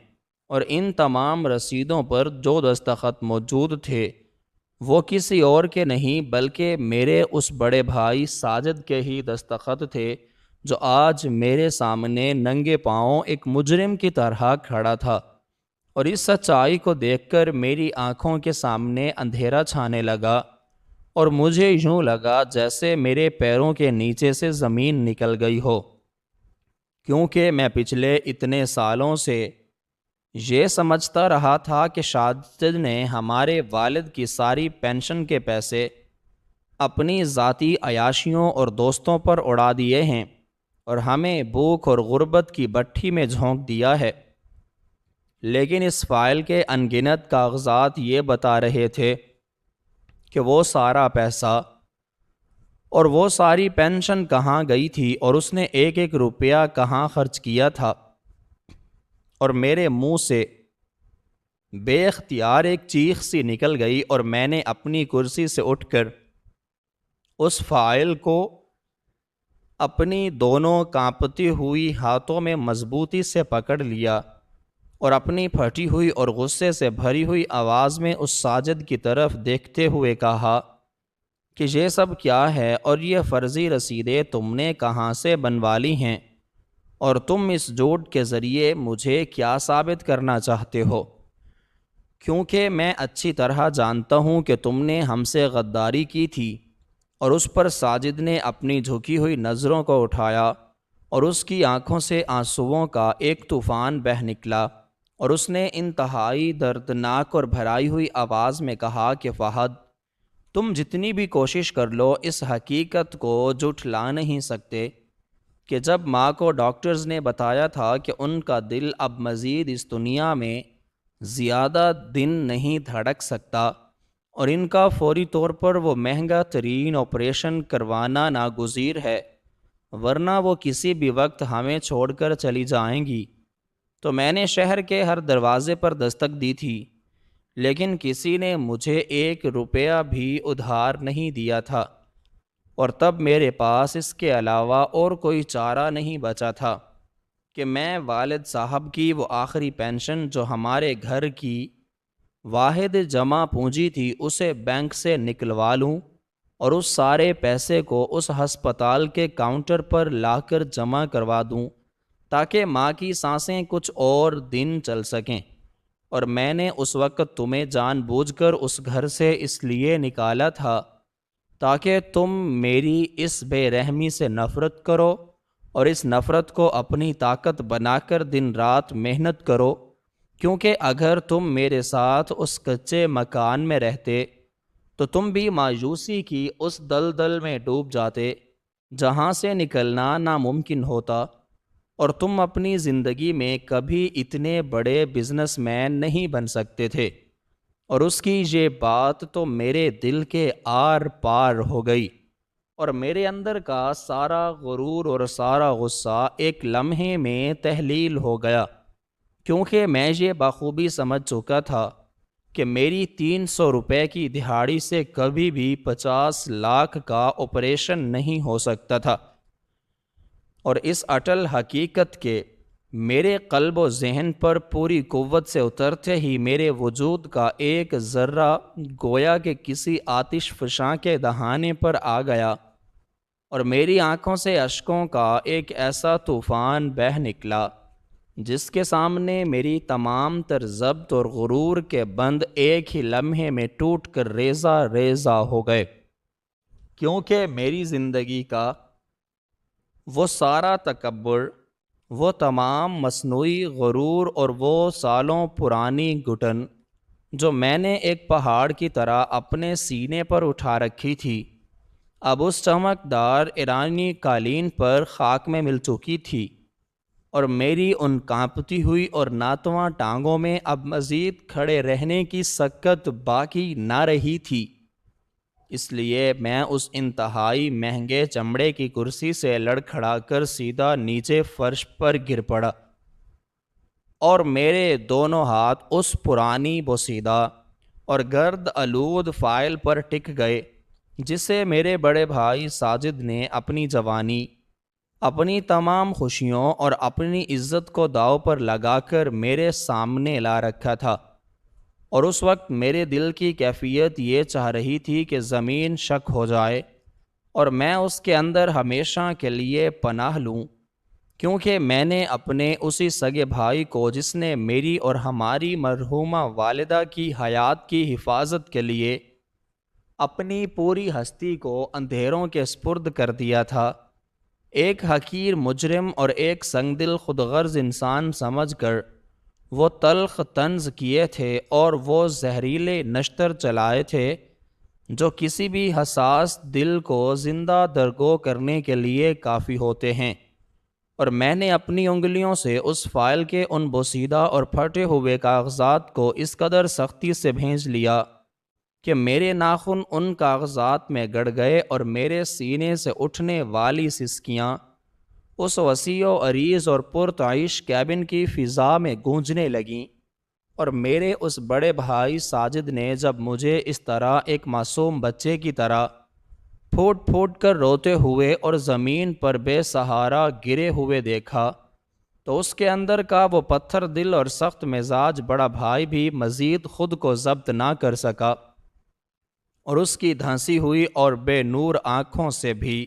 اور ان تمام رسیدوں پر جو دستخط موجود تھے وہ کسی اور کے نہیں بلکہ میرے اس بڑے بھائی ساجد کے ہی دستخط تھے، جو آج میرے سامنے ننگے پاؤں ایک مجرم کی طرح کھڑا تھا۔ اور اس سچائی کو دیکھ کر میری آنکھوں کے سامنے اندھیرا چھانے لگا، اور مجھے یوں لگا جیسے میرے پیروں کے نیچے سے زمین نکل گئی ہو، کیونکہ میں پچھلے اتنے سالوں سے یہ سمجھتا رہا تھا کہ ساجد نے ہمارے والد کی ساری پینشن کے پیسے اپنی ذاتی عیاشیوں اور دوستوں پر اڑا دیے ہیں، اور ہمیں بھوک اور غربت کی بھٹی میں جھونک دیا ہے۔ لیکن اس فائل کے ان گنت کاغذات یہ بتا رہے تھے کہ وہ سارا پیسہ اور وہ ساری پینشن کہاں گئی تھی، اور اس نے ایک ایک روپیہ کہاں خرچ کیا تھا۔ اور میرے منہ سے بے اختیار ایک چیخ سی نکل گئی، اور میں نے اپنی کرسی سے اٹھ کر اس فائل کو اپنی دونوں کانپتی ہوئی ہاتھوں میں مضبوطی سے پکڑ لیا، اور اپنی پھٹی ہوئی اور غصے سے بھری ہوئی آواز میں اس ساجد کی طرف دیکھتے ہوئے کہا کہ یہ سب کیا ہے، اور یہ فرضی رسیدیں تم نے کہاں سے بنوا لی ہیں، اور تم اس جھوٹ کے ذریعے مجھے کیا ثابت کرنا چاہتے ہو؟ کیونکہ میں اچھی طرح جانتا ہوں کہ تم نے ہم سے غداری کی تھی۔ اور اس پر ساجد نے اپنی جھکی ہوئی نظروں کو اٹھایا، اور اس کی آنکھوں سے آنسوؤں کا ایک طوفان بہہ نکلا، اور اس نے انتہائی دردناک اور بھرائی ہوئی آواز میں کہا کہ فہد، تم جتنی بھی کوشش کر لو اس حقیقت کو جھٹلا نہیں سکتے کہ جب ماں کو ڈاکٹرز نے بتایا تھا کہ ان کا دل اب مزید اس دنیا میں زیادہ دن نہیں دھڑک سکتا، اور ان کا فوری طور پر وہ مہنگا ترین آپریشن کروانا ناگزیر ہے، ورنہ وہ کسی بھی وقت ہمیں چھوڑ کر چلی جائیں گی، تو میں نے شہر کے ہر دروازے پر دستک دی تھی، لیکن کسی نے مجھے ایک روپیہ بھی ادھار نہیں دیا تھا، اور تب میرے پاس اس کے علاوہ اور کوئی چارہ نہیں بچا تھا کہ میں والد صاحب کی وہ آخری پینشن جو ہمارے گھر کی واحد جمع پونجی تھی اسے بینک سے نکلوا لوں، اور اس سارے پیسے کو اس ہسپتال کے کاؤنٹر پر لا کر جمع کروا دوں، تاکہ ماں کی سانسیں کچھ اور دن چل سکیں۔ اور میں نے اس وقت تمہیں جان بوجھ کر اس گھر سے اس لیے نکالا تھا تاکہ تم میری اس بے رحمی سے نفرت کرو، اور اس نفرت کو اپنی طاقت بنا کر دن رات محنت کرو، کیونکہ اگر تم میرے ساتھ اس کچے مکان میں رہتے تو تم بھی مایوسی کی اس دلدل میں ڈوب جاتے جہاں سے نکلنا ناممکن ہوتا، اور تم اپنی زندگی میں کبھی اتنے بڑے بزنس مین نہیں بن سکتے تھے۔ اور اس کی یہ بات تو میرے دل کے آر پار ہو گئی، اور میرے اندر کا سارا غرور اور سارا غصہ ایک لمحے میں تحلیل ہو گیا، کیونکہ میں یہ بخوبی سمجھ چکا تھا کہ میری 300 روپے کی دہاڑی سے کبھی بھی 50 لاکھ کا آپریشن نہیں ہو سکتا تھا۔ اور اس اٹل حقیقت کے میرے قلب و ذہن پر پوری قوت سے اترتے ہی میرے وجود کا ایک ذرہ گویا کہ کسی آتش فشاں کے دہانے پر آ گیا، اور میری آنکھوں سے اشکوں کا ایک ایسا طوفان بہہ نکلا جس کے سامنے میری تمام تر ضبط اور غرور کے بند ایک ہی لمحے میں ٹوٹ کر ریزہ ریزہ ہو گئے، کیونکہ میری زندگی کا وہ سارا تکبر، وہ تمام مصنوعی غرور اور وہ سالوں پرانی گھٹن جو میں نے ایک پہاڑ کی طرح اپنے سینے پر اٹھا رکھی تھی، اب اس چمکدار ایرانی قالین پر خاک میں مل چکی تھی، اور میری ان کانپتی ہوئی اور ناتواں ٹانگوں میں اب مزید کھڑے رہنے کی سکت باقی نہ رہی تھی۔ اس لیے میں اس انتہائی مہنگے چمڑے کی کرسی سے لڑکھڑا کر سیدھا نیچے فرش پر گر پڑا، اور میرے دونوں ہاتھ اس پرانی بوسیدہ اور گرد آلود فائل پر ٹک گئے جسے میرے بڑے بھائی ساجد نے اپنی جوانی، اپنی تمام خوشیوں اور اپنی عزت کو داؤ پر لگا کر میرے سامنے لا رکھا تھا۔ اور اس وقت میرے دل کی کیفیت یہ چاہ رہی تھی کہ زمین شک ہو جائے اور میں اس کے اندر ہمیشہ کے لیے پناہ لوں، کیونکہ میں نے اپنے اسی سگے بھائی کو، جس نے میری اور ہماری مرحومہ والدہ کی حیات کی حفاظت کے لیے اپنی پوری ہستی کو اندھیروں کے سپرد کر دیا تھا، ایک حقیر مجرم اور ایک سنگ دل خود غرض انسان سمجھ کر وہ تلخ طنز کیے تھے اور وہ زہریلے نشتر چلائے تھے جو کسی بھی حساس دل کو زندہ درگو کرنے کے لیے کافی ہوتے ہیں۔ اور میں نے اپنی انگلیوں سے اس فائل کے ان بوسیدہ اور پھٹے ہوئے کاغذات کو اس قدر سختی سے بھینج لیا کہ میرے ناخن ان کاغذات میں گڑ گئے اور میرے سینے سے اٹھنے والی سسکیاں اس وسیع و عریض اور پرتعیش کیبن کی فضا میں گونجنے لگیں، اور میرے اس بڑے بھائی ساجد نے جب مجھے اس طرح ایک معصوم بچے کی طرح پھوٹ پھوٹ کر روتے ہوئے اور زمین پر بے سہارا گرے ہوئے دیکھا، تو اس کے اندر کا وہ پتھر دل اور سخت مزاج بڑا بھائی بھی مزید خود کو ضبط نہ کر سکا، اور اس کی دھنسی ہوئی اور بے نور آنکھوں سے بھی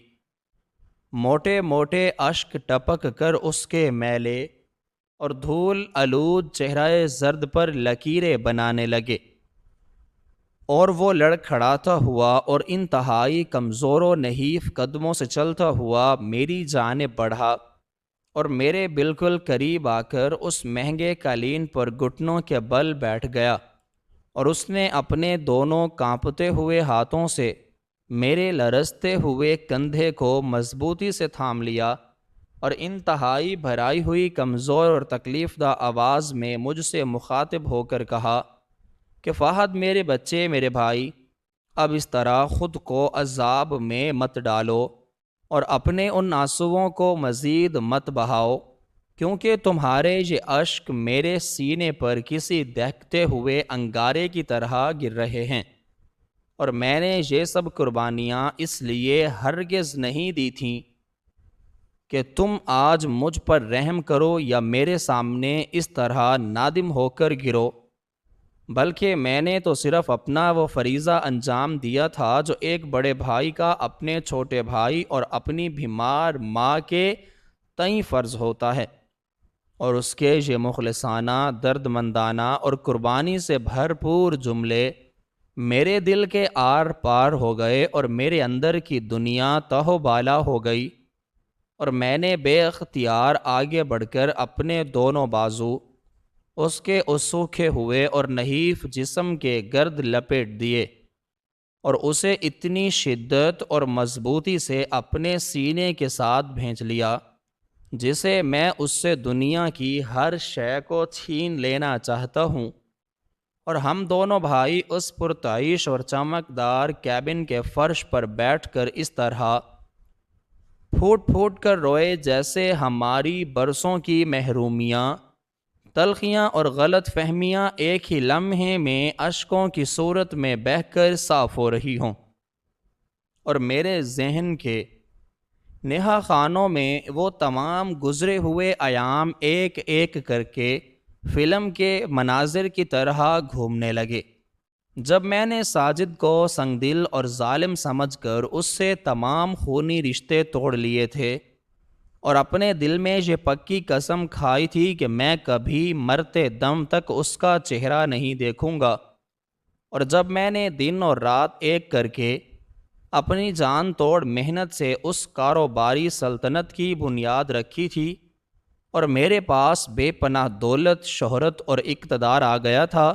موٹے موٹے اشک ٹپک کر اس کے میلے اور دھول آلود چہرہ زرد پر لکیریں بنانے لگے، اور وہ لڑکھڑاتا ہوا اور انتہائی کمزور و نحیف قدموں سے چلتا ہوا میری جانب بڑھا اور میرے بالکل قریب آ کر اس مہنگے قالین پر گھٹنوں کے بل بیٹھ گیا، اور اس نے اپنے دونوں کانپتے ہوئے ہاتھوں سے میرے لرزتے ہوئے کندھے کو مضبوطی سے تھام لیا، اور انتہائی بھرائی ہوئی کمزور اور تکلیف دہ آواز میں مجھ سے مخاطب ہو کر کہا کہ فہد میرے بچے، میرے بھائی، اب اس طرح خود کو عذاب میں مت ڈالو اور اپنے ان آنسوؤں کو مزید مت بہاؤ، کیونکہ تمہارے یہ اشک میرے سینے پر کسی دہکتے ہوئے انگارے کی طرح گر رہے ہیں، اور میں نے یہ سب قربانیاں اس لیے ہرگز نہیں دی تھیں کہ تم آج مجھ پر رحم کرو یا میرے سامنے اس طرح نادم ہو کر گرو، بلکہ میں نے تو صرف اپنا وہ فریضہ انجام دیا تھا جو ایک بڑے بھائی کا اپنے چھوٹے بھائی اور اپنی بیمار ماں کے تئیں فرض ہوتا ہے، اور اس کے یہ مخلصانہ، درد مندانہ اور قربانی سے بھرپور جملے میرے دل کے آر پار ہو گئے اور میرے اندر کی دنیا تہو بالا ہو گئی، اور میں نے بے اختیار آگے بڑھ کر اپنے دونوں بازو اس کے اس سوکھے ہوئے اور نحیف جسم کے گرد لپیٹ دیے، اور اسے اتنی شدت اور مضبوطی سے اپنے سینے کے ساتھ بھینچ لیا جسے میں اس سے دنیا کی ہر شے کو چھین لینا چاہتا ہوں، اور ہم دونوں بھائی اس پرتعیش اور چمکدار کیبن کے فرش پر بیٹھ کر اس طرح پھوٹ پھوٹ کر روئے جیسے ہماری برسوں کی محرومیاں، تلخیاں اور غلط فہمیاں ایک ہی لمحے میں اشکوں کی صورت میں بہہ کر صاف ہو رہی ہوں، اور میرے ذہن کے نہا خانوں میں وہ تمام گزرے ہوئے ایام ایک ایک کر کے فلم کے مناظر کی طرح گھومنے لگے، جب میں نے ساجد کو سنگ دل اور ظالم سمجھ کر اس سے تمام خونی رشتے توڑ لیے تھے، اور اپنے دل میں یہ پکی قسم کھائی تھی کہ میں کبھی مرتے دم تک اس کا چہرہ نہیں دیکھوں گا، اور جب میں نے دن اور رات ایک کر کے اپنی جان توڑ محنت سے اس کاروباری سلطنت کی بنیاد رکھی تھی، اور میرے پاس بے پناہ دولت، شہرت اور اقتدار آ گیا تھا،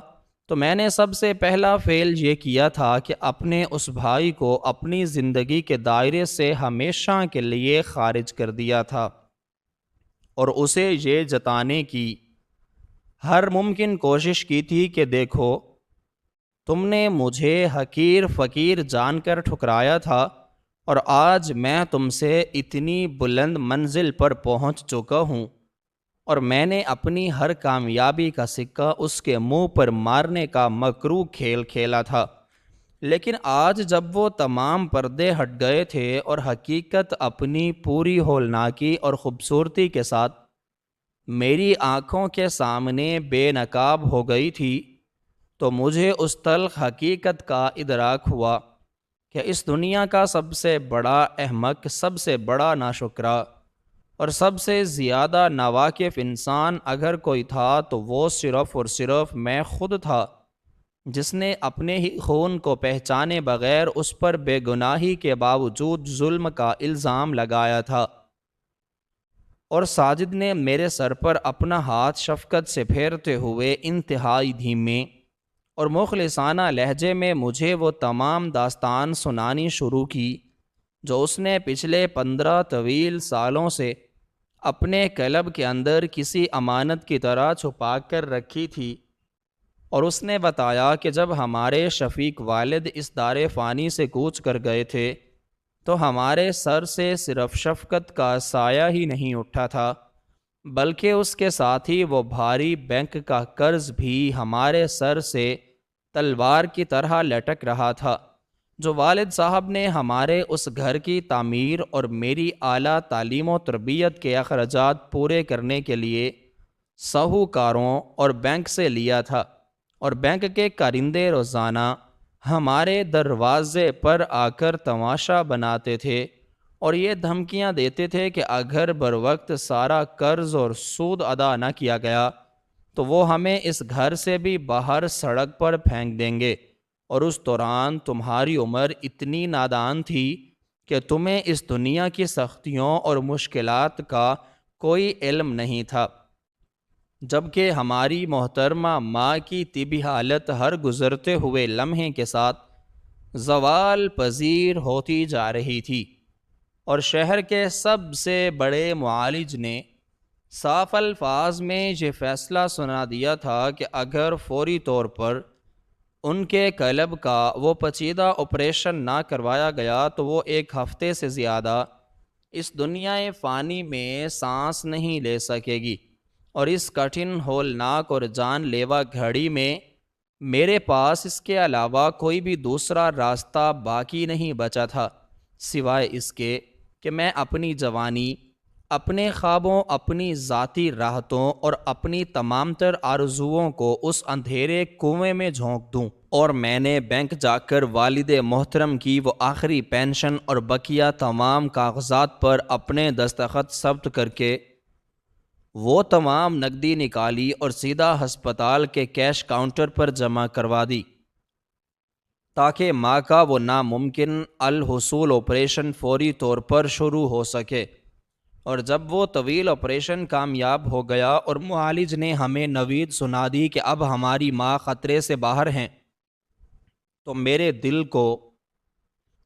تو میں نے سب سے پہلا فعل یہ کیا تھا کہ اپنے اس بھائی کو اپنی زندگی کے دائرے سے ہمیشہ کے لیے خارج کر دیا تھا، اور اسے یہ جتانے کی ہر ممکن کوشش کی تھی کہ دیکھو، تم نے مجھے حقیر فقیر جان کر ٹھکرایا تھا، اور آج میں تم سے اتنی بلند منزل پر پہنچ چکا ہوں، اور میں نے اپنی ہر کامیابی کا سکہ اس کے منہ پر مارنے کا مکروہ کھیل کھیلا تھا۔ لیکن آج جب وہ تمام پردے ہٹ گئے تھے اور حقیقت اپنی پوری ہولناکی اور خوبصورتی کے ساتھ میری آنکھوں کے سامنے بے نقاب ہو گئی تھی، تو مجھے اس تلخ حقیقت کا ادراک ہوا کہ اس دنیا کا سب سے بڑا احمق، سب سے بڑا ناشکرا اور سب سے زیادہ ناواقف انسان اگر کوئی تھا تو وہ صرف اور صرف میں خود تھا، جس نے اپنے ہی خون کو پہچانے بغیر اس پر بے گناہی کے باوجود ظلم کا الزام لگایا تھا۔ اور ساجد نے میرے سر پر اپنا ہاتھ شفقت سے پھیرتے ہوئے انتہائی دھیمے اور مخلصانہ لہجے میں مجھے وہ تمام داستان سنانی شروع کی جو اس نے پچھلے 15 طویل سالوں سے اپنے قلب کے اندر کسی امانت کی طرح چھپا کر رکھی تھی۔ اور اس نے بتایا کہ جب ہمارے شفیق والد اس دار فانی سے کوچ کر گئے تھے تو ہمارے سر سے صرف شفقت کا سایہ ہی نہیں اٹھا تھا، بلکہ اس کے ساتھ ہی وہ بھاری بینک کا قرض بھی ہمارے سر سے تلوار کی طرح لٹک رہا تھا، جو والد صاحب نے ہمارے اس گھر کی تعمیر اور میری اعلیٰ تعلیم و تربیت کے اخراجات پورے کرنے کے لیے ساہوکاروں اور بینک سے لیا تھا۔ اور بینک کے کارندے روزانہ ہمارے دروازے پر آ کر تماشا بناتے تھے اور یہ دھمکیاں دیتے تھے کہ اگر بروقت سارا قرض اور سود ادا نہ کیا گیا تو وہ ہمیں اس گھر سے بھی باہر سڑک پر پھینک دیں گے، اور اس دوران تمہاری عمر اتنی نادان تھی کہ تمہیں اس دنیا کی سختیوں اور مشکلات کا کوئی علم نہیں تھا، جبکہ ہماری محترمہ ماں کی طبی حالت ہر گزرتے ہوئے لمحے کے ساتھ زوال پذیر ہوتی جا رہی تھی، اور شہر کے سب سے بڑے معالج نے صاف الفاظ میں یہ فیصلہ سنا دیا تھا کہ اگر فوری طور پر ان کے قلب کا وہ پیچیدہ آپریشن نہ کروایا گیا تو وہ 1 ہفتے سے زیادہ اس دنیا فانی میں سانس نہیں لے سکے گی، اور اس کٹھن ہولناک اور جان لیوا گھڑی میں میرے پاس اس کے علاوہ کوئی بھی دوسرا راستہ باقی نہیں بچا تھا سوائے اس کے کہ میں اپنی جوانی، اپنے خوابوں، اپنی ذاتی راحتوں اور اپنی تمام تر آرزوؤں کو اس اندھیرے کنویں میں جھونک دوں۔ اور میں نے بینک جا کر والد محترم کی وہ آخری پینشن اور بقیہ تمام کاغذات پر اپنے دستخط ثبت کر کے وہ تمام نقدی نکالی اور سیدھا ہسپتال کے کیش کاؤنٹر پر جمع کروا دی، تاکہ ماں کا وہ ناممکن الحصول آپریشن فوری طور پر شروع ہو سکے۔ اور جب وہ طویل آپریشن کامیاب ہو گیا اور معالج نے ہمیں نوید سنا دی کہ اب ہماری ماں خطرے سے باہر ہیں، تو میرے دل کو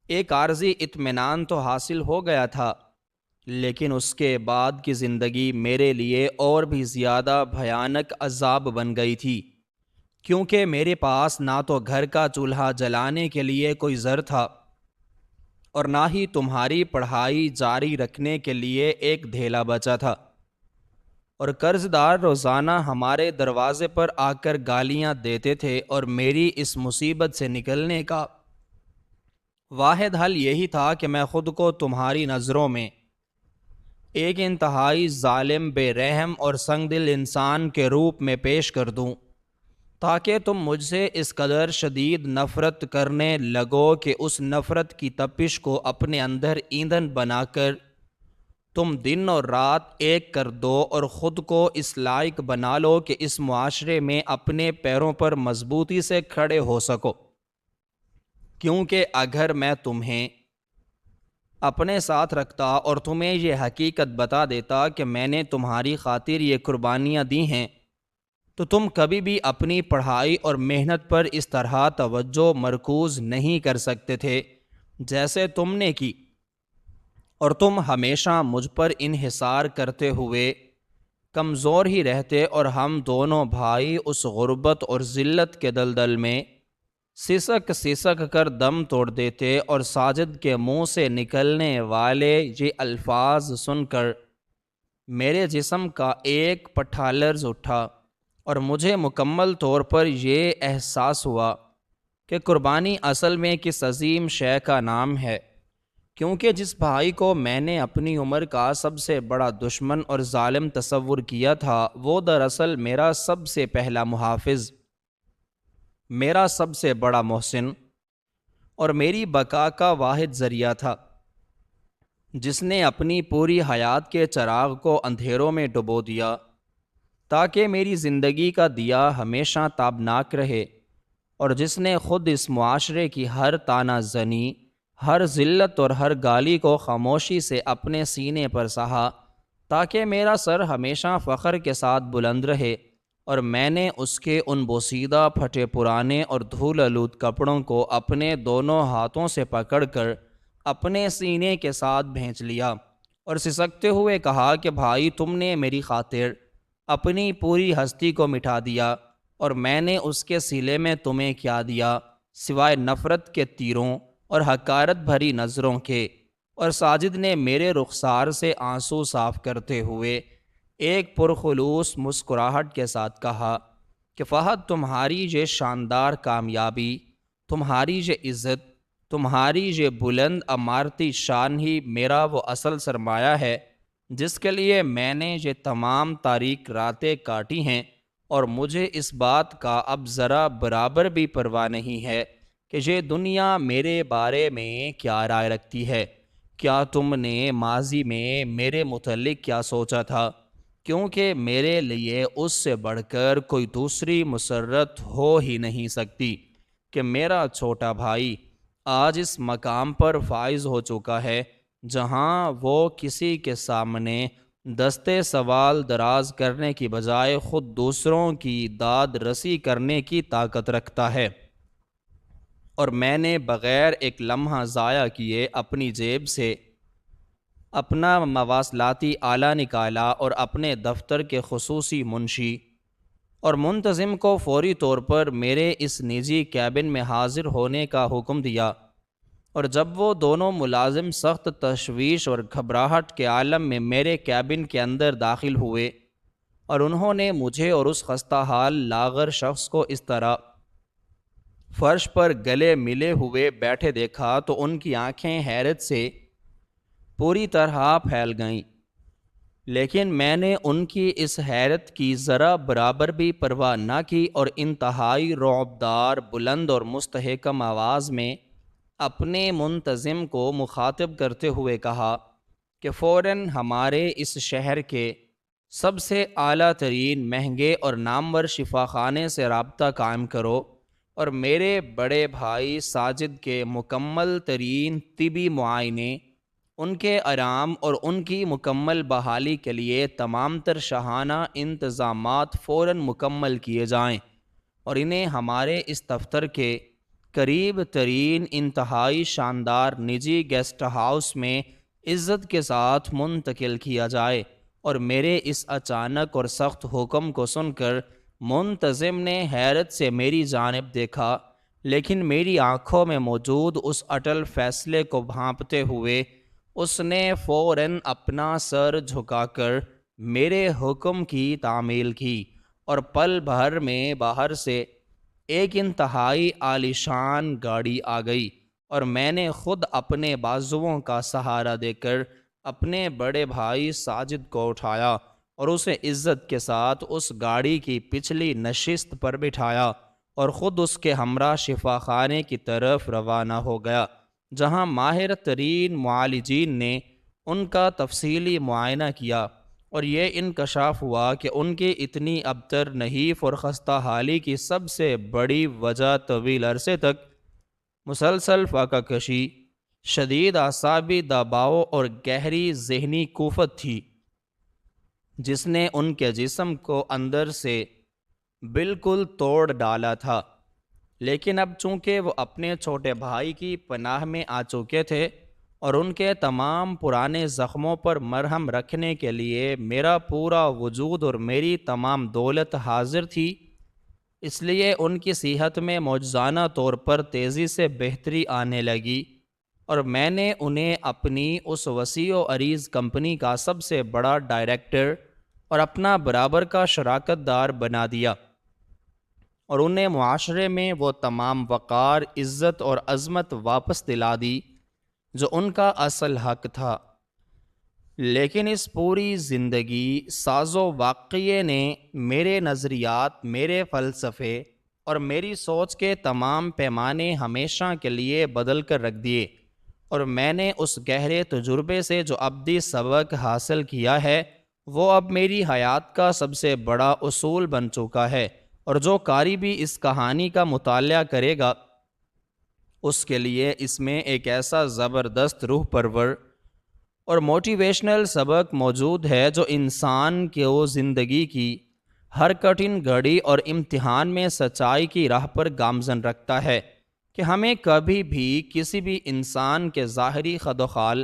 ایک عارضی اطمینان تو حاصل ہو گیا تھا، لیکن اس کے بعد کی زندگی میرے لیے اور بھی زیادہ بھیانک عذاب بن گئی تھی، کیونکہ میرے پاس نہ تو گھر کا چولہا جلانے کے لیے کوئی زر تھا اور نہ ہی تمہاری پڑھائی جاری رکھنے کے لیے ایک دھیلا بچا تھا، اور قرض دار روزانہ ہمارے دروازے پر آ کر گالیاں دیتے تھے، اور میری اس مصیبت سے نکلنے کا واحد حل یہی تھا کہ میں خود کو تمہاری نظروں میں ایک انتہائی ظالم، بے رحم اور سنگ دل انسان کے روپ میں پیش کر دوں، تاکہ تم مجھ سے اس قدر شدید نفرت کرنے لگو کہ اس نفرت کی تپش کو اپنے اندر ایندھن بنا کر تم دن اور رات ایک کر دو اور خود کو اس لائق بنا لو کہ اس معاشرے میں اپنے پیروں پر مضبوطی سے کھڑے ہو سکو۔ کیونکہ اگر میں تمہیں اپنے ساتھ رکھتا اور تمہیں یہ حقیقت بتا دیتا کہ میں نے تمہاری خاطر یہ قربانیاں دی ہیں، تو تم کبھی بھی اپنی پڑھائی اور محنت پر اس طرح توجہ مرکوز نہیں کر سکتے تھے جیسے تم نے کی، اور تم ہمیشہ مجھ پر انحصار کرتے ہوئے کمزور ہی رہتے، اور ہم دونوں بھائی اس غربت اور ذلت کے دلدل میں سسک سسک کر دم توڑ دیتے، اور ساجد کے منہ سے نکلنے والے یہ الفاظ سن کر میرے جسم کا ایک پٹھا لرز اٹھا، اور مجھے مکمل طور پر یہ احساس ہوا کہ قربانی اصل میں کس عظیم شے کا نام ہے، کیونکہ جس بھائی کو میں نے اپنی عمر کا سب سے بڑا دشمن اور ظالم تصور کیا تھا، وہ دراصل میرا سب سے پہلا محافظ، میرا سب سے بڑا محسن اور میری بقا کا واحد ذریعہ تھا، جس نے اپنی پوری حیات کے چراغ کو اندھیروں میں ڈبو دیا تاکہ میری زندگی کا دیا ہمیشہ تابناک رہے، اور جس نے خود اس معاشرے کی ہر طعنہ زنی، ہر ذلت اور ہر گالی کو خاموشی سے اپنے سینے پر سہا تاکہ میرا سر ہمیشہ فخر کے ساتھ بلند رہے، اور میں نے اس کے ان بوسیدہ پھٹے پرانے اور دھول آلود کپڑوں کو اپنے دونوں ہاتھوں سے پکڑ کر اپنے سینے کے ساتھ بھینچ لیا اور سسکتے ہوئے کہا کہ بھائی، تم نے میری خاطر اپنی پوری ہستی کو مٹا دیا، اور میں نے اس کے سلے میں تمہیں کیا دیا سوائے نفرت کے تیروں اور حقارت بھری نظروں کے۔ اور ساجد نے میرے رخسار سے آنسو صاف کرتے ہوئے ایک پرخلوص مسکراہٹ کے ساتھ کہا کہ فہد، تمہاری یہ شاندار کامیابی، تمہاری یہ عزت، تمہاری یہ بلند عمارتی شان ہی میرا وہ اصل سرمایہ ہے جس کے لیے میں نے یہ تمام تاریک راتیں کاٹی ہیں، اور مجھے اس بات کا اب ذرا برابر بھی پرواہ نہیں ہے کہ یہ دنیا میرے بارے میں کیا رائے رکھتی ہے۔ کیا تم نے ماضی میں میرے متعلق کیا سوچا تھا؟ کیونکہ میرے لیے اس سے بڑھ کر کوئی دوسری مسرت ہو ہی نہیں سکتی کہ میرا چھوٹا بھائی آج اس مقام پر فائز ہو چکا ہے جہاں وہ کسی کے سامنے دستے سوال دراز کرنے کی بجائے خود دوسروں کی داد رسی کرنے کی طاقت رکھتا ہے، اور میں نے بغیر ایک لمحہ ضائع کیے اپنی جیب سے اپنا مواصلاتی آلہ نکالا اور اپنے دفتر کے خصوصی منشی اور منتظم کو فوری طور پر میرے اس نجی کیبن میں حاضر ہونے کا حکم دیا، اور جب وہ دونوں ملازم سخت تشویش اور گھبراہٹ کے عالم میں میرے کیبن کے اندر داخل ہوئے اور انہوں نے مجھے اور اس خستہ حال لاغر شخص کو اس طرح فرش پر گلے ملے ہوئے بیٹھے دیکھا تو ان کی آنکھیں حیرت سے پوری طرح پھیل گئیں، لیکن میں نے ان کی اس حیرت کی ذرا برابر بھی پرواہ نہ کی، اور انتہائی رعبدار، بلند اور مستحکم آواز میں اپنے منتظم کو مخاطب کرتے ہوئے کہا کہ فوراً ہمارے اس شہر کے سب سے اعلیٰ ترین، مہنگے اور نامور شفا خانے سے رابطہ قائم کرو، اور میرے بڑے بھائی ساجد کے مکمل ترین طبی معائنے، ان کے آرام اور ان کی مکمل بحالی کے لیے تمام تر شاہانہ انتظامات فوراً مکمل کیے جائیں، اور انہیں ہمارے اس دفتر کے قریب ترین انتہائی شاندار نجی گیسٹ ہاؤس میں عزت کے ساتھ منتقل کیا جائے۔ اور میرے اس اچانک اور سخت حکم کو سن کر منتظم نے حیرت سے میری جانب دیکھا، لیکن میری آنکھوں میں موجود اس اٹل فیصلے کو بھانپتے ہوئے اس نے فوراً اپنا سر جھکا کر میرے حکم کی تعمیل کی، اور پل بھر میں باہر سے ایک انتہائی عالیشان گاڑی آ گئی، اور میں نے خود اپنے بازوؤں کا سہارا دے کر اپنے بڑے بھائی ساجد کو اٹھایا اور اسے عزت کے ساتھ اس گاڑی کی پچھلی نشست پر بٹھایا، اور خود اس کے ہمراہ شفا خانے کی طرف روانہ ہو گیا، جہاں ماہر ترین معالجین نے ان کا تفصیلی معائنہ کیا، اور یہ انکشاف ہوا کہ ان کی اتنی ابتر نحیف اور خستہ حالی کی سب سے بڑی وجہ طویل عرصے تک مسلسل فاقہ کشی، شدید اعصابی دباؤ اور گہری ذہنی کوفت تھی، جس نے ان کے جسم کو اندر سے بالکل توڑ ڈالا تھا، لیکن اب چونکہ وہ اپنے چھوٹے بھائی کی پناہ میں آ چکے تھے اور ان کے تمام پرانے زخموں پر مرہم رکھنے کے لیے میرا پورا وجود اور میری تمام دولت حاضر تھی، اس لیے ان کی صحت میں معجزانہ طور پر تیزی سے بہتری آنے لگی اور میں نے انہیں اپنی اس وسیع و عریض کمپنی کا سب سے بڑا ڈائریکٹر اور اپنا برابر کا شراکت دار بنا دیا اور انہیں معاشرے میں وہ تمام وقار، عزت اور عظمت واپس دلا دی جو ان کا اصل حق تھا۔ لیکن اس پوری زندگی ساز و واقعے نے میرے نظریات، میرے فلسفے اور میری سوچ کے تمام پیمانے ہمیشہ کے لیے بدل کر رکھ دیے، اور میں نے اس گہرے تجربے سے جو ابدی سبق حاصل کیا ہے وہ اب میری حیات کا سب سے بڑا اصول بن چکا ہے، اور جو قاری بھی اس کہانی کا مطالعہ کرے گا اس کے لیے اس میں ایک ایسا زبردست روح پرور اور موٹیویشنل سبق موجود ہے جو انسان کو زندگی کی ہر کٹھن گھڑی اور امتحان میں سچائی کی راہ پر گامزن رکھتا ہے کہ ہمیں کبھی بھی کسی بھی انسان کے ظاہری خد و خال،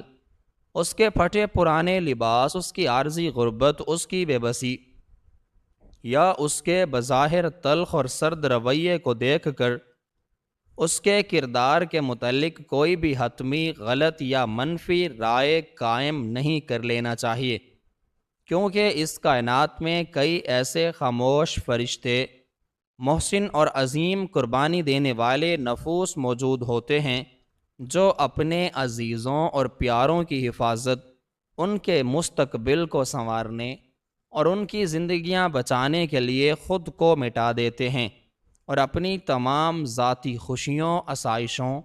اس کے پھٹے پرانے لباس، اس کی عارضی غربت، اس کی بے بسی یا اس کے بظاہر تلخ اور سرد رویے کو دیکھ کر اس کے کردار کے متعلق کوئی بھی حتمی غلط یا منفی رائے قائم نہیں کر لینا چاہیے، کیونکہ اس کائنات میں کئی ایسے خاموش فرشتے، محسن اور عظیم قربانی دینے والے نفوس موجود ہوتے ہیں جو اپنے عزیزوں اور پیاروں کی حفاظت، ان کے مستقبل کو سنوارنے اور ان کی زندگیاں بچانے کے لیے خود کو مٹا دیتے ہیں اور اپنی تمام ذاتی خوشیوں، آسائشوں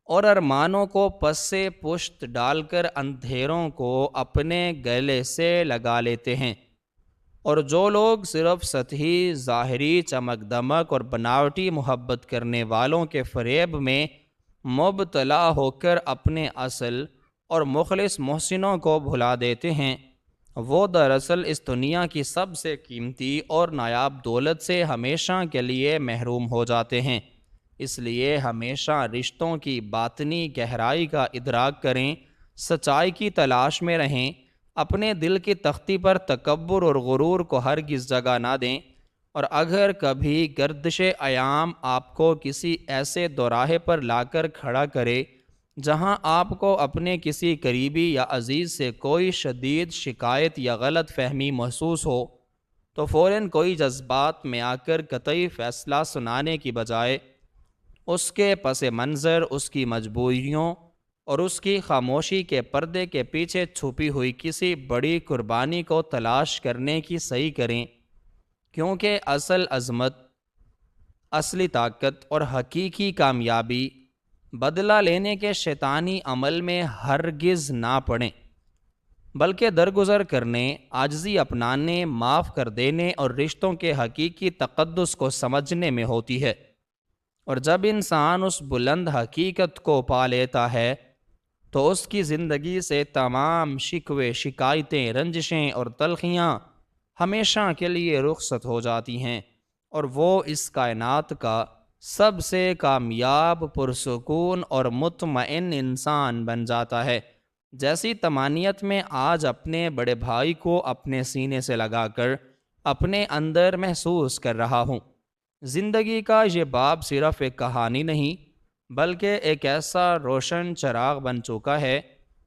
اور ارمانوں کو پس سے پشت ڈال کر اندھیروں کو اپنے گلے سے لگا لیتے ہیں، اور جو لوگ صرف سطحی، ظاہری چمک دمک اور بناوٹی محبت کرنے والوں کے فریب میں مبتلا ہو کر اپنے اصل اور مخلص محسنوں کو بھلا دیتے ہیں، وہ دراصل اس دنیا کی سب سے قیمتی اور نایاب دولت سے ہمیشہ کے لیے محروم ہو جاتے ہیں۔ اس لیے ہمیشہ رشتوں کی باطنی گہرائی کا ادراک کریں، سچائی کی تلاش میں رہیں، اپنے دل کی تختی پر تکبر اور غرور کو ہرگز جگہ نہ دیں، اور اگر کبھی گردش ایام آپ کو کسی ایسے دوراہے پر لا کر کھڑا کرے جہاں آپ کو اپنے کسی قریبی یا عزیز سے کوئی شدید شکایت یا غلط فہمی محسوس ہو تو فوراً کوئی جذبات میں آ کر قطعی فیصلہ سنانے کی بجائے اس کے پس منظر، اس کی مجبوریوں اور اس کی خاموشی کے پردے کے پیچھے چھپی ہوئی کسی بڑی قربانی کو تلاش کرنے کی صحیح کریں، کیونکہ اصل عظمت، اصلی طاقت اور حقیقی کامیابی بدلہ لینے کے شیطانی عمل میں ہرگز نہ پڑیں، بلکہ درگزر کرنے، عاجزی اپنانے، معاف کر دینے اور رشتوں کے حقیقی تقدس کو سمجھنے میں ہوتی ہے۔ اور جب انسان اس بلند حقیقت کو پا لیتا ہے تو اس کی زندگی سے تمام شکوے، شکایتیں، رنجشیں اور تلخیاں ہمیشہ کے لیے رخصت ہو جاتی ہیں، اور وہ اس کائنات کا سب سے کامیاب، پرسکون اور مطمئن انسان بن جاتا ہے، جیسی تمانیت میں آج اپنے بڑے بھائی کو اپنے سینے سے لگا کر اپنے اندر محسوس کر رہا ہوں۔ زندگی کا یہ باب صرف ایک کہانی نہیں بلکہ ایک ایسا روشن چراغ بن چکا ہے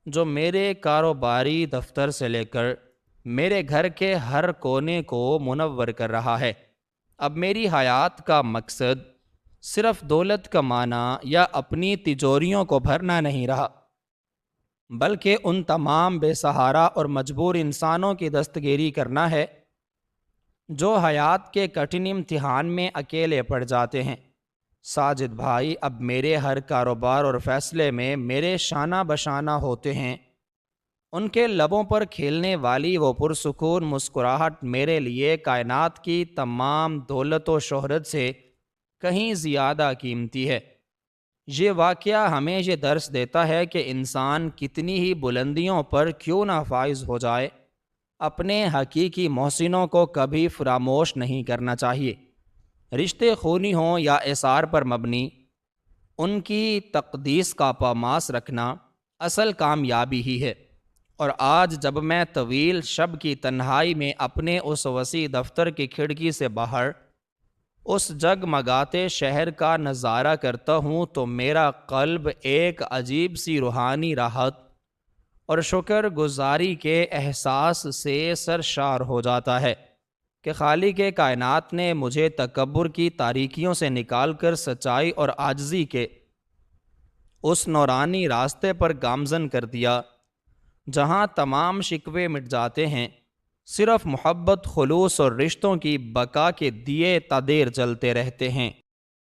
جو میرے کاروباری دفتر سے لے کر میرے گھر کے ہر کونے کو منور کر رہا ہے۔ اب میری حیات کا مقصد صرف دولت کمانا یا اپنی تجوریوں کو بھرنا نہیں رہا، بلکہ ان تمام بے سہارا اور مجبور انسانوں کی دستگیری کرنا ہے جو حیات کے کٹھن امتحان میں اکیلے پڑ جاتے ہیں۔ ساجد بھائی اب میرے ہر کاروبار اور فیصلے میں میرے شانہ بشانہ ہوتے ہیں، ان کے لبوں پر کھیلنے والی وہ پرسکون مسکراہٹ میرے لیے کائنات کی تمام دولت و شہرت سے کہیں زیادہ قیمتی ہے۔ یہ واقعہ ہمیں یہ درس دیتا ہے کہ انسان کتنی ہی بلندیوں پر کیوں نہ فائز ہو جائے، اپنے حقیقی محسنوں کو کبھی فراموش نہیں کرنا چاہیے۔ رشتے خونی ہوں یا اثار پر مبنی، ان کی تقدیس کا پاماس رکھنا اصل کامیابی ہی ہے۔ اور آج جب میں طویل شب کی تنہائی میں اپنے اس وسیع دفتر کی کھڑکی سے باہر اس جگمگاتے شہر کا نظارہ کرتا ہوں تو میرا قلب ایک عجیب سی روحانی راحت اور شکر گزاری کے احساس سے سرشار ہو جاتا ہے کہ خالق کائنات نے مجھے تکبر کی تاریکیوں سے نکال کر سچائی اور عاجزی کے اس نورانی راستے پر گامزن کر دیا جہاں تمام شکوے مٹ جاتے ہیں، صرف محبت، خلوص اور رشتوں کی بقا کے دیے تا دیر جلتے رہتے ہیں۔